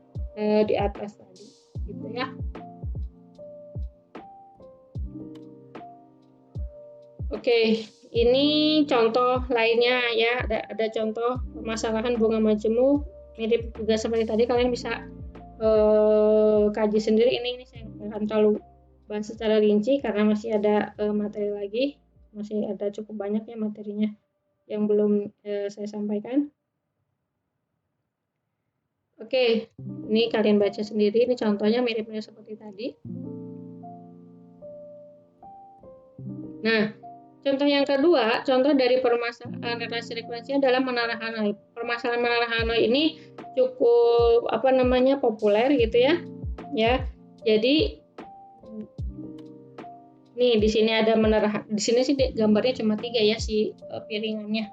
di atas tadi, gitu ya. Oke, ini contoh lainnya ya. Ada contoh permasalahan bunga majemuk mirip juga seperti tadi. Kalian bisa kaji sendiri. Ini saya nggak akan terlalu bahas secara rinci karena masih ada materi lagi, masih ada cukup banyak ya materinya yang belum saya sampaikan. Oke, ini kalian baca sendiri. Ini contohnya mirip-mirip seperti tadi. Nah, contoh yang kedua, contoh dari permasalahan relasi rekurensi adalah menara Hanoi. Permasalahan menara Hanoi ini cukup populer gitu ya. Ya. Jadi nih di sini ada menara, di sini sih gambarnya cuma 3 ya si piringannya.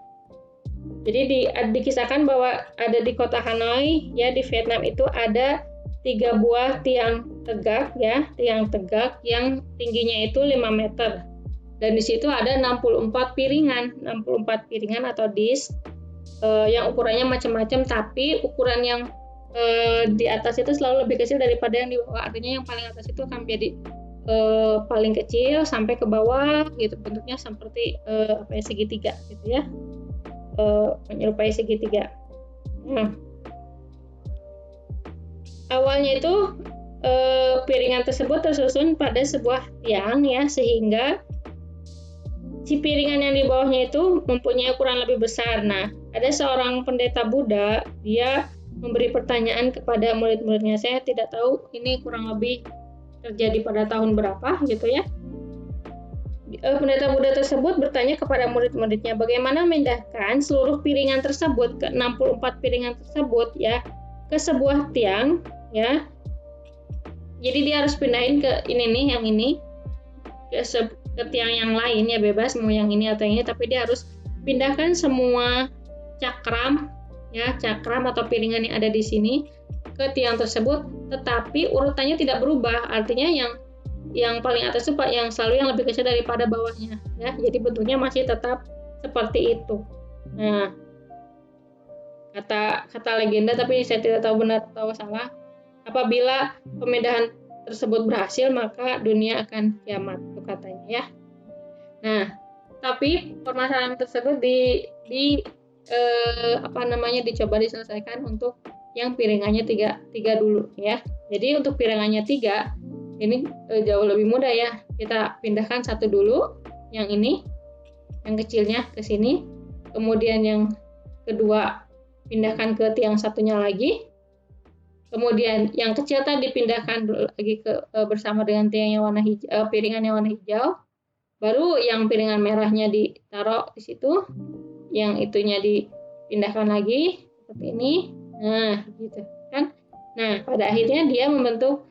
Jadi dikisahkan bahwa ada di kota Hanoi ya, di Vietnam itu ada 3 buah tiang tegak ya, tiang tegak yang tingginya itu 5 meter. Dan di situ ada 64 piringan atau disk yang ukurannya macam-macam, tapi ukuran yang di atas itu selalu lebih kecil daripada yang di bawah. Artinya yang paling atas itu akan menjadi paling kecil sampai ke bawah gitu, bentuknya seperti segitiga gitu ya, menyerupai segitiga. Nah, awalnya itu piringan tersebut tersusun pada sebuah tiang ya, sehingga si piringan yang di bawahnya itu mempunyai ukuran lebih besar. Nah, ada seorang pendeta Buddha, dia memberi pertanyaan kepada murid-muridnya. Saya tidak tahu ini kurang lebih terjadi pada tahun berapa gitu ya. Pendeta Buddha tersebut bertanya kepada murid-muridnya bagaimana memindahkan seluruh piringan tersebut, ke 64 piringan tersebut ya, ke sebuah tiang ya. Jadi dia harus pindahin ke ini nih, yang ini ke tiang yang lain ya, bebas mau yang ini atau yang ini, tapi dia harus pindahkan semua cakram atau piringan yang ada di sini ke tiang tersebut, tetapi urutannya tidak berubah. Artinya yang paling atas itu yang selalu yang lebih kecil daripada bawahnya ya. Jadi bentuknya masih tetap seperti itu. Nah, kata legenda, tapi saya tidak tahu benar atau salah, apabila pemindahan tersebut berhasil maka dunia akan kiamat, itu katanya ya. Nah, tapi permasalahan tersebut dicoba diselesaikan untuk yang piringannya 3 dulu ya. Jadi untuk piringannya 3 ini jauh lebih mudah ya. Kita pindahkan satu dulu yang ini yang kecilnya ke sini, kemudian yang kedua pindahkan ke tiang satunya lagi, kemudian yang kecil tadi pindahkan lagi ke bersama dengan tiang yang warna hijau, piringan yang warna hijau, baru yang piringan merahnya ditaruh di situ, yang itunya dipindahkan lagi seperti ini. Nah, gitu kan. Nah, pada akhirnya dia membentuk,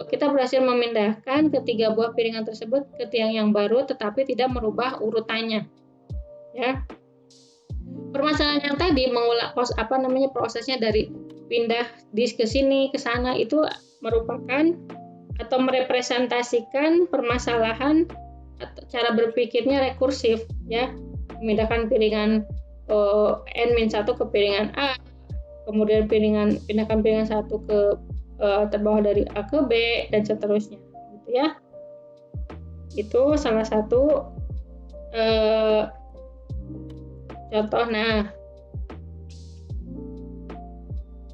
kita berhasil memindahkan ketiga buah piringan tersebut ke tiang yang baru, tetapi tidak merubah urutannya. Ya. Permasalahan yang tadi prosesnya dari pindah disk ke sini ke sana itu merupakan atau merepresentasikan permasalahan atau cara berpikirnya rekursif, ya. Memindahkan piringan N-1 ke piringan A, kemudian pindahkan piringan 1 ke terbawah dari A ke B, dan seterusnya, gitu ya. Itu salah satu contoh. Nah,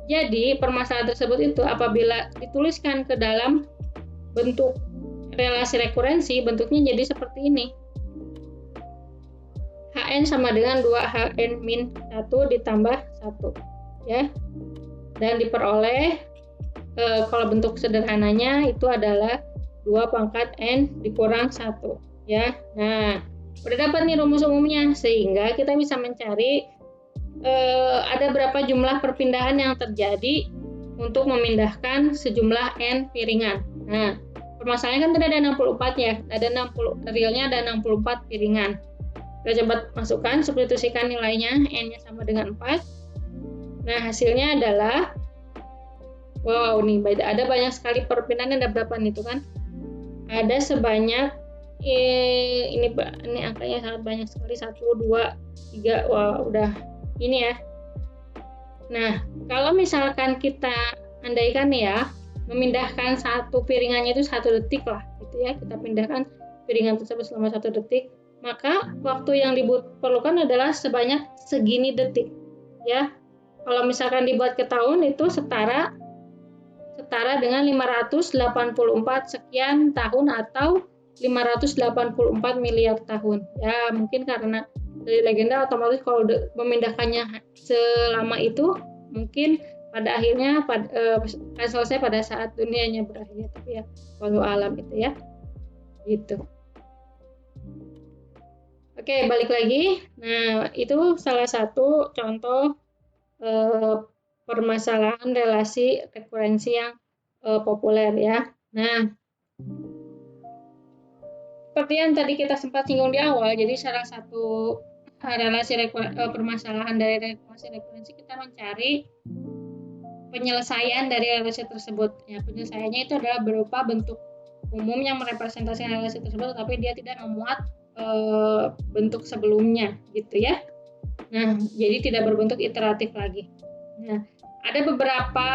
jadi permasalahan tersebut itu apabila dituliskan ke dalam bentuk relasi rekurensi, bentuknya jadi seperti ini. Hn sama dengan 2Hn-1 ditambah 1, ya. Dan diperoleh, kalau bentuk sederhananya itu adalah 2 pangkat N dikurang 1, ya. Nah, udah dapat nih rumus umumnya, sehingga kita bisa mencari ada berapa jumlah perpindahan yang terjadi untuk memindahkan sejumlah N piringan. Nah, permasalahannya kan tadi ada 64 ya, realnya ada 64 piringan. Kita coba masukkan, substitusikan nilainya, N-nya sama dengan 4. Nah, hasilnya adalah, wow nih, ada banyak sekali perpindahan, ada berapa nih tuh kan? Ada sebanyak, ini angkanya sangat banyak sekali, 1, 2, 3, wah udah ini ya. Nah, kalau misalkan kita andaikan ya, memindahkan satu piringannya itu 1 detik lah, gitu ya. Kita pindahkan piringan tersebut selama 1 detik, maka waktu yang diperlukan adalah sebanyak segini detik, ya. Kalau misalkan dibuat ke tahun itu setara dengan 584 sekian tahun atau 584 miliar tahun. Ya, mungkin karena dari legenda otomatis kalau memindahkannya selama itu mungkin pada akhirnya akan selesai pada saat dunianya berakhir, tapi ya walau alam itu ya. Gitu. Oke, balik lagi. Nah, itu salah satu contoh permasalahan relasi rekurensi yang populer ya. Nah, seperti yang tadi kita sempat singgung di awal, jadi salah satu relasi permasalahan dari relasi rekurensi kita mencari penyelesaian dari relasi tersebut. Ya, penyelesaiannya itu adalah berupa bentuk umum yang merepresentasikan relasi tersebut, tapi dia tidak memuat bentuk sebelumnya, gitu ya. Nah, jadi tidak berbentuk iteratif lagi. Nah, ada beberapa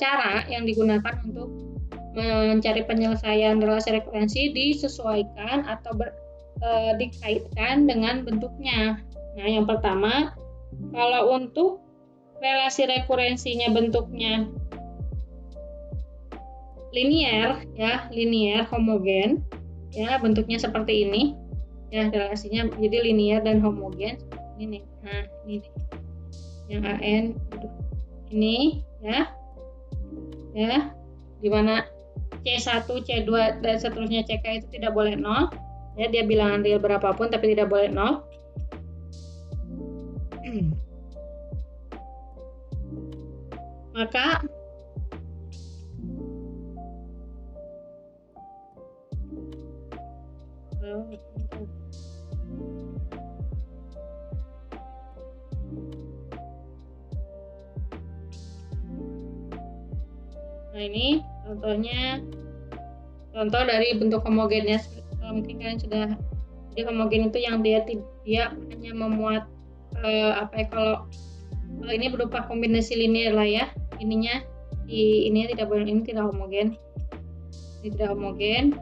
cara yang digunakan untuk mencari penyelesaian relasi rekurensi, disesuaikan atau dikaitkan dengan bentuknya. Nah, yang pertama, kalau untuk relasi rekurensinya bentuknya linier, ya, linier homogen, ya, bentuknya seperti ini, ya, relasinya jadi linier dan homogen. Ini nih, nah ini nih, yang AN, ini, ya, dimana C1, C2 dan seterusnya CK itu tidak boleh 0, ya, dia bilangan real berapapun tapi tidak boleh 0. Maka nah, ini contoh dari bentuk homogennya. Mungkin kalian sudah, jadi homogen itu yang dia hanya memuat kalau ini berupa kombinasi linear lah ya, ini tidak boleh, ini tidak homogen,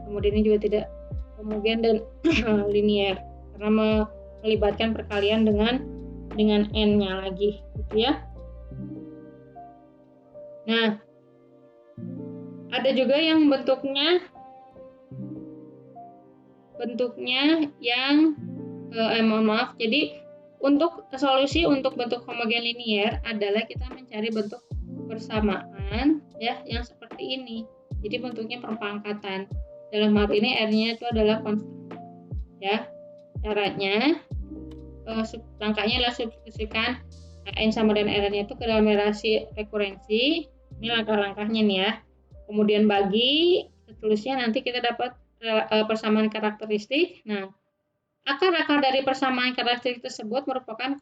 kemudian ini juga tidak homogen dan linear karena melibatkan perkalian dengan n-nya lagi, gitu ya. Nah, ada juga yang bentuknya bentuknya yang mohon maaf. Jadi untuk solusi untuk bentuk homogen linier adalah kita mencari bentuk persamaan ya yang seperti ini. Jadi bentuknya perpangkatan. Dalam hal ini R-nya itu adalah konstan. Ya. Caranya langkahnya adalah substitusikan N sama dengan R-nya itu ke dalam relasi rekurensi. Ini langkah-langkahnya nih ya. Kemudian bagi, seterusnya nanti kita dapat persamaan karakteristik. Nah, akar-akar dari persamaan karakteristik tersebut merupakan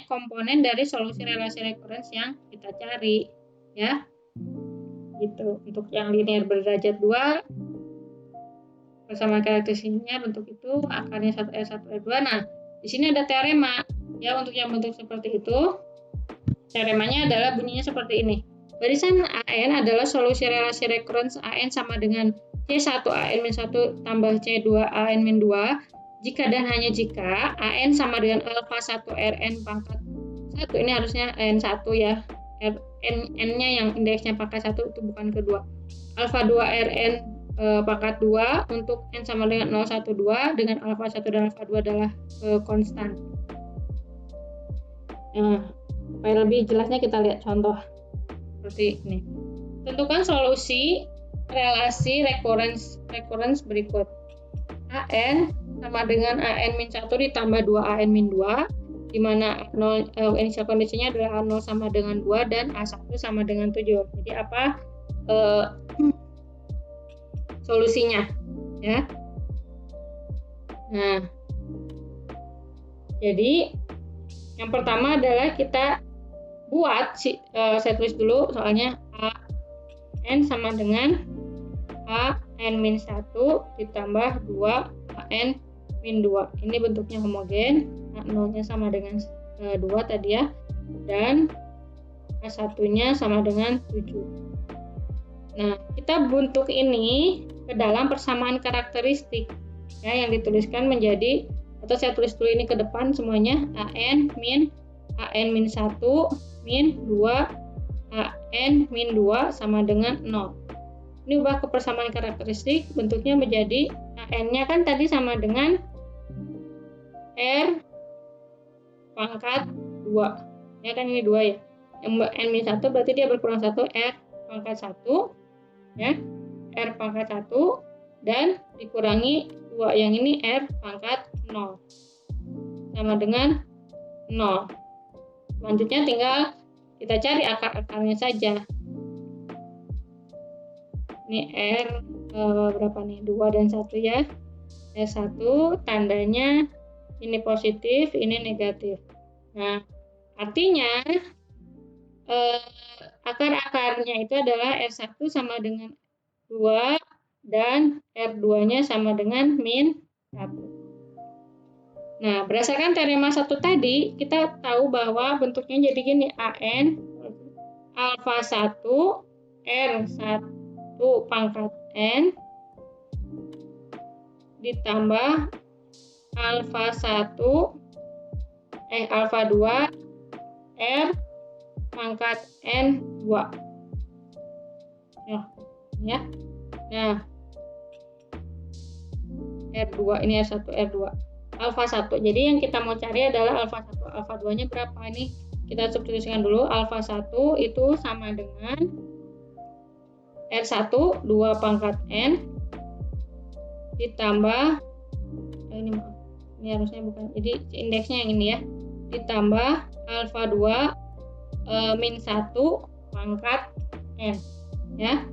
komponen dari solusi relasi rekurensi yang kita cari, ya. Gitu. Untuk yang linear berderajat 2, persamaan karakteristiknya bentuk itu, akarnya 1R1 R2. Nah, di sini ada teorema, ya. Untuk yang bentuk seperti itu, teoremanya adalah bunyinya seperti ini. Barisan AN adalah solusi relasi rekurensi AN sama dengan C1AN-1 tambah C2AN-2 jika dan hanya jika AN sama dengan alfa 1 Rn pangkat 1. Ini harusnya N1 ya. N-nya yang indeksnya pangkat 1 itu bukan kedua. Alfa 2 Rn pangkat 2 untuk N sama dengan 0, 1, 2 dengan alfa 1 dan alfa 2 adalah konstan. Nah, supaya lebih jelasnya kita lihat contoh seperti ini. Tentukan solusi relasi recurrence berikut. AN sama dengan AN-1 ditambah 2AN-2, di mana initial condition-nya adalah A0 sama dengan 2 dan A1 sama dengan 7. Jadi apa solusinya? Ya. Nah, jadi yang pertama adalah kita buat, saya tulis dulu soalnya AN sama dengan AN-1 ditambah 2AN-2. Ini bentuknya homogen, A0-nya sama dengan 2 tadi ya, dan A1-nya sama dengan 7. Nah, kita bentuk ini ke dalam persamaan karakteristik ya, yang dituliskan menjadi, atau saya tulis dulu ini ke depan semuanya, AN-1 min 2 AN-2 sama dengan 0. Ini ubah ke persamaan karakteristik, bentuknya menjadi AN-nya kan tadi sama dengan R pangkat 2. Ya kan ini 2 ya. Yang N-1 berarti dia berkurang 1, R pangkat 1 ya. R pangkat 1 dan dikurangi 2 yang ini R pangkat 0 sama dengan 0. Selanjutnya tinggal kita cari akar-akarnya saja. Ini R berapa nih? 2 dan 1 ya. R1 tandanya ini positif, ini negatif. Nah, artinya akar-akarnya itu adalah R1 sama dengan 2 dan R2-nya sama dengan min 1. Nah, berdasarkan teorema 1 tadi, kita tahu bahwa bentuknya jadi gini, AN alfa 1 R1 pangkat N ditambah alfa 1 alfa 2 R pangkat N2. Ya. Nah, R2 ini R1 R2. Alfa 1. Jadi yang kita mau cari adalah alfa 1. Alfa 2-nya berapa? Ini kita substitusikan dulu. Alfa 1 itu sama dengan R1 2 pangkat N ditambah ini harusnya bukan. Jadi indeksnya yang ini ya. Ditambah alfa 2 min 1 pangkat N. Ya.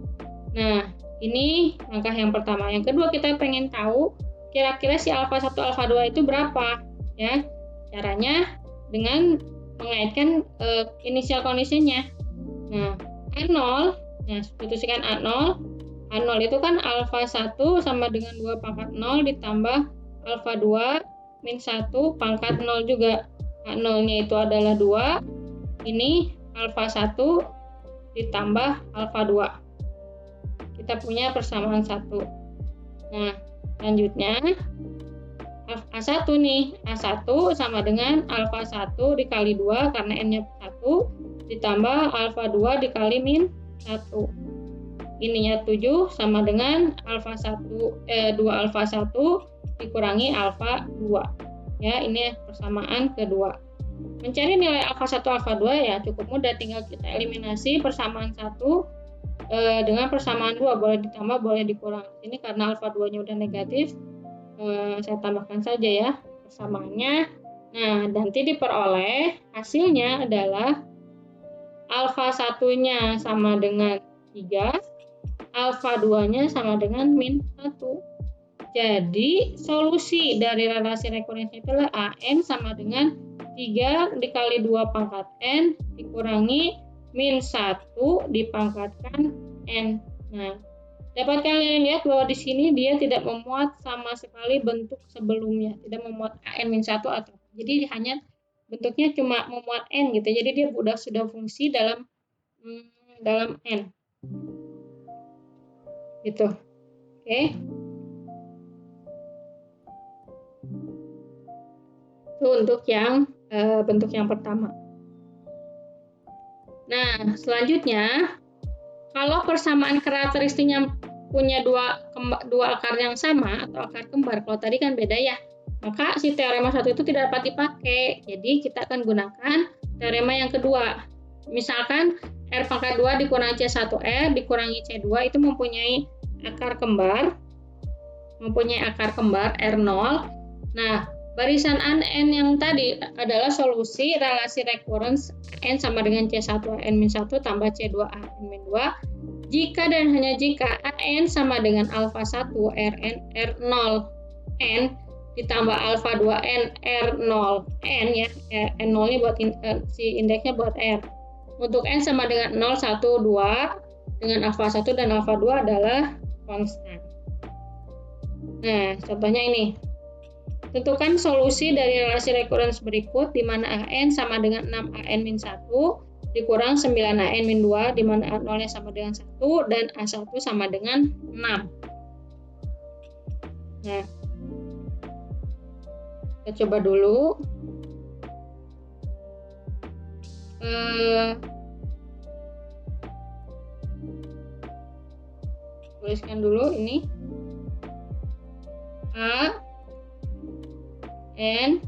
Nah, ini langkah yang pertama. Yang kedua kita pengen tahu kira-kira si alfa 1 alfa 2 itu berapa ya. Caranya dengan mengaitkan initial condition-nya. Nah, A0, nah substitusikan A0. A0 itu kan alfa 1 sama dengan 2 pangkat 0 ditambah alfa 2 min 1 pangkat 0 juga. A0-nya itu adalah 2. Ini alfa 1 ditambah alfa 2. Kita punya persamaan 1. Nah, selanjutnya A1 nih, A1 sama dengan alfa 1 dikali 2 karena N-nya 1 ditambah alfa 2 dikali min 1. Ininya 7 sama dengan alfa 2 alfa 1 dikurangi alfa 2. Ya, ini persamaan kedua. Mencari nilai alfa 1, alfa 2 ya cukup mudah, tinggal kita eliminasi persamaan 1 dengan persamaan 2, boleh ditambah, boleh dikurang. Ini karena alfa 2-nya udah negatif, saya tambahkan saja ya persamaannya. Nah, nanti diperoleh hasilnya adalah alfa 1-nya sama dengan 3, alfa 2-nya sama dengan min 1. Jadi, solusi dari relasi rekurensi itulah AN sama dengan 3 dikali 2 pangkat N dikurangi min 1 dipangkatkan N. Nah, dapat kalian lihat bahwa di sini dia tidak memuat sama sekali bentuk sebelumnya, tidak memuat AN min 1 atau jadi hanya bentuknya cuma memuat N gitu. Jadi dia sudah fungsi dalam N. Gitu. Oke. Itu untuk yang bentuk yang pertama. Nah, selanjutnya kalau persamaan karakteristiknya punya dua akar yang sama atau akar kembar, kalau tadi kan beda ya, maka si teorema 1 itu tidak dapat dipakai. Jadi kita akan gunakan teorema yang kedua. Misalkan R pangkat 2 dikurangi C1R dikurangi C2 itu mempunyai akar kembar R0. Nah, barisan N yang tadi adalah solusi relasi recurrence N sama dengan C1N-1 tambah C2AN-2 jika dan hanya jika AN sama dengan alfa 1 R0N ditambah alfa 2N R0N ya, N0-nya buat si indeksnya buat R. Untuk N sama dengan 0, 1, 2 dengan alfa 1 dan alfa 2 adalah konstan. Nah, contohnya ini. Tentukan solusi dari relasi recurrence berikut di mana AN sama dengan 6AN-1 dikurang 9AN-2 di mana A0-nya sama dengan 1 dan A1 sama dengan 6. Nah, kita coba dulu. Tuliskan dulu ini. A N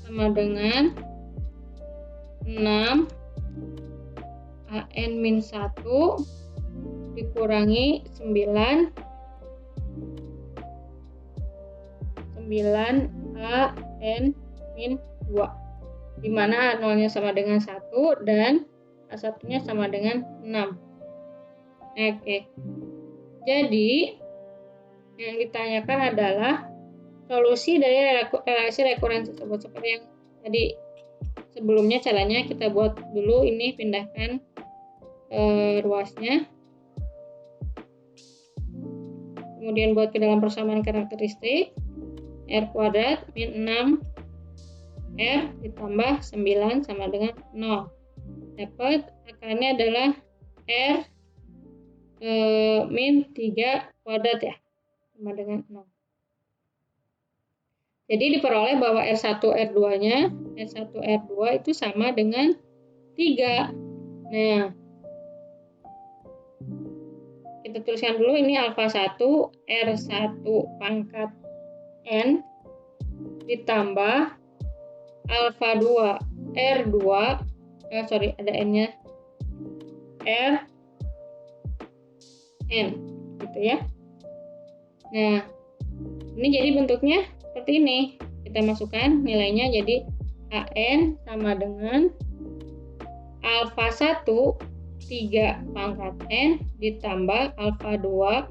sama dengan 6 AN-1 dikurangi 9 AN-2 di mana A0-nya sama dengan 1 dan A1-nya sama dengan 6. Oke. Jadi yang ditanyakan adalah solusi dari relasi rekurensi tersebut. Seperti yang tadi sebelumnya, caranya kita buat dulu ini, pindahkan ruasnya, kemudian buat ke dalam persamaan karakteristik R kuadrat min 6 R ditambah 9 sama dengan 0. Dapat akarnya adalah R min 3 kuadrat ya, sama dengan 0. Jadi diperoleh bahwa R1 R2-nya, R1 R2 itu sama dengan 3. Nah, kita tuliskan dulu ini alfa 1 R1 pangkat N ditambah alfa 2 R2 ada N-nya R N gitu ya. Nah, ini jadi bentuknya seperti ini. Kita masukkan nilainya, jadi AN sama dengan alfa 1 3 pangkat N ditambah alfa 2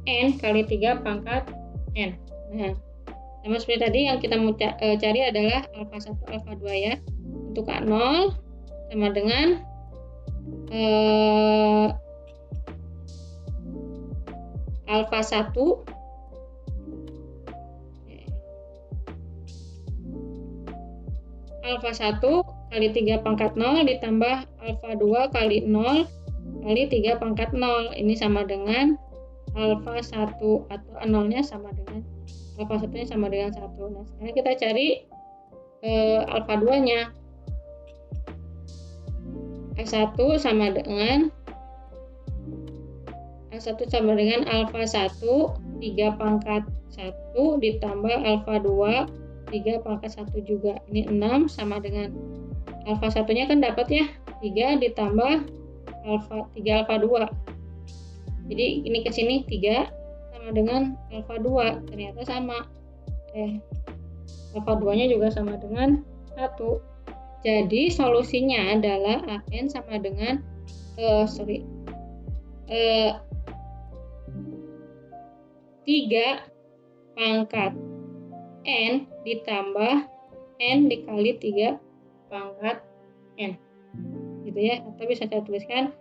N kali 3 pangkat N. Nah, sama seperti tadi yang kita mau cari adalah alfa 1 alfa 2 ya. Untuk A0 sama dengan alfa 1 kali 3 pangkat 0 ditambah alfa 2 kali 0 kali 3 pangkat 0. Ini sama dengan alfa 1 atau 0-nya sama dengan alfa 1-nya sama dengan 1. Nah, sekarang kita cari alfa 2-nya. A1 sama dengan A1 sama dengan alfa 1, 3 pangkat 1 ditambah alfa 2, 3 pangkat 1 juga. Ini 6 sama dengan alfa 1-nya kan dapat ya, 3 ditambah alfa 3 alfa 2. Jadi ini ke sini 3 sama dengan alfa 2, ternyata sama. Alfa 2-nya juga sama dengan 1. Jadi solusinya adalah AN sama dengan 3 pangkat N ditambah N dikali 3 pangkat N. Gitu ya, atau bisa saya tuliskan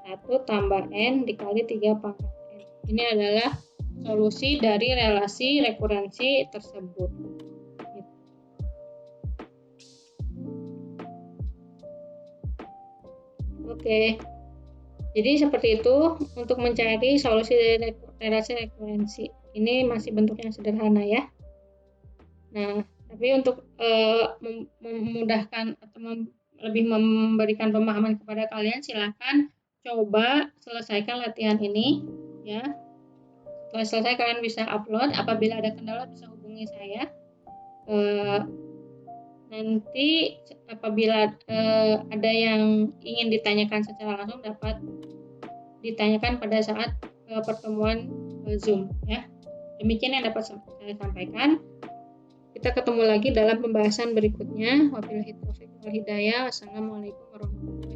1 tambah N dikali 3 pangkat N. Ini adalah solusi dari relasi rekurensi tersebut. Oke, jadi seperti itu untuk mencari solusi dari relasi rekurensi. Ini masih bentuk yang sederhana ya. Nah, tapi untuk memudahkan atau lebih memberikan pemahaman kepada kalian, silahkan coba selesaikan latihan ini ya. Setelah selesai kalian bisa upload. Apabila ada kendala bisa hubungi saya. Nanti apabila ada yang ingin ditanyakan secara langsung dapat ditanyakan pada saat pertemuan Zoom ya. Demikian yang dapat saya sampaikan. Kita ketemu lagi dalam pembahasan berikutnya. Wabillahi taufiq wal hidayah. Wassalamualaikum warahmatullahi wabarakatuh.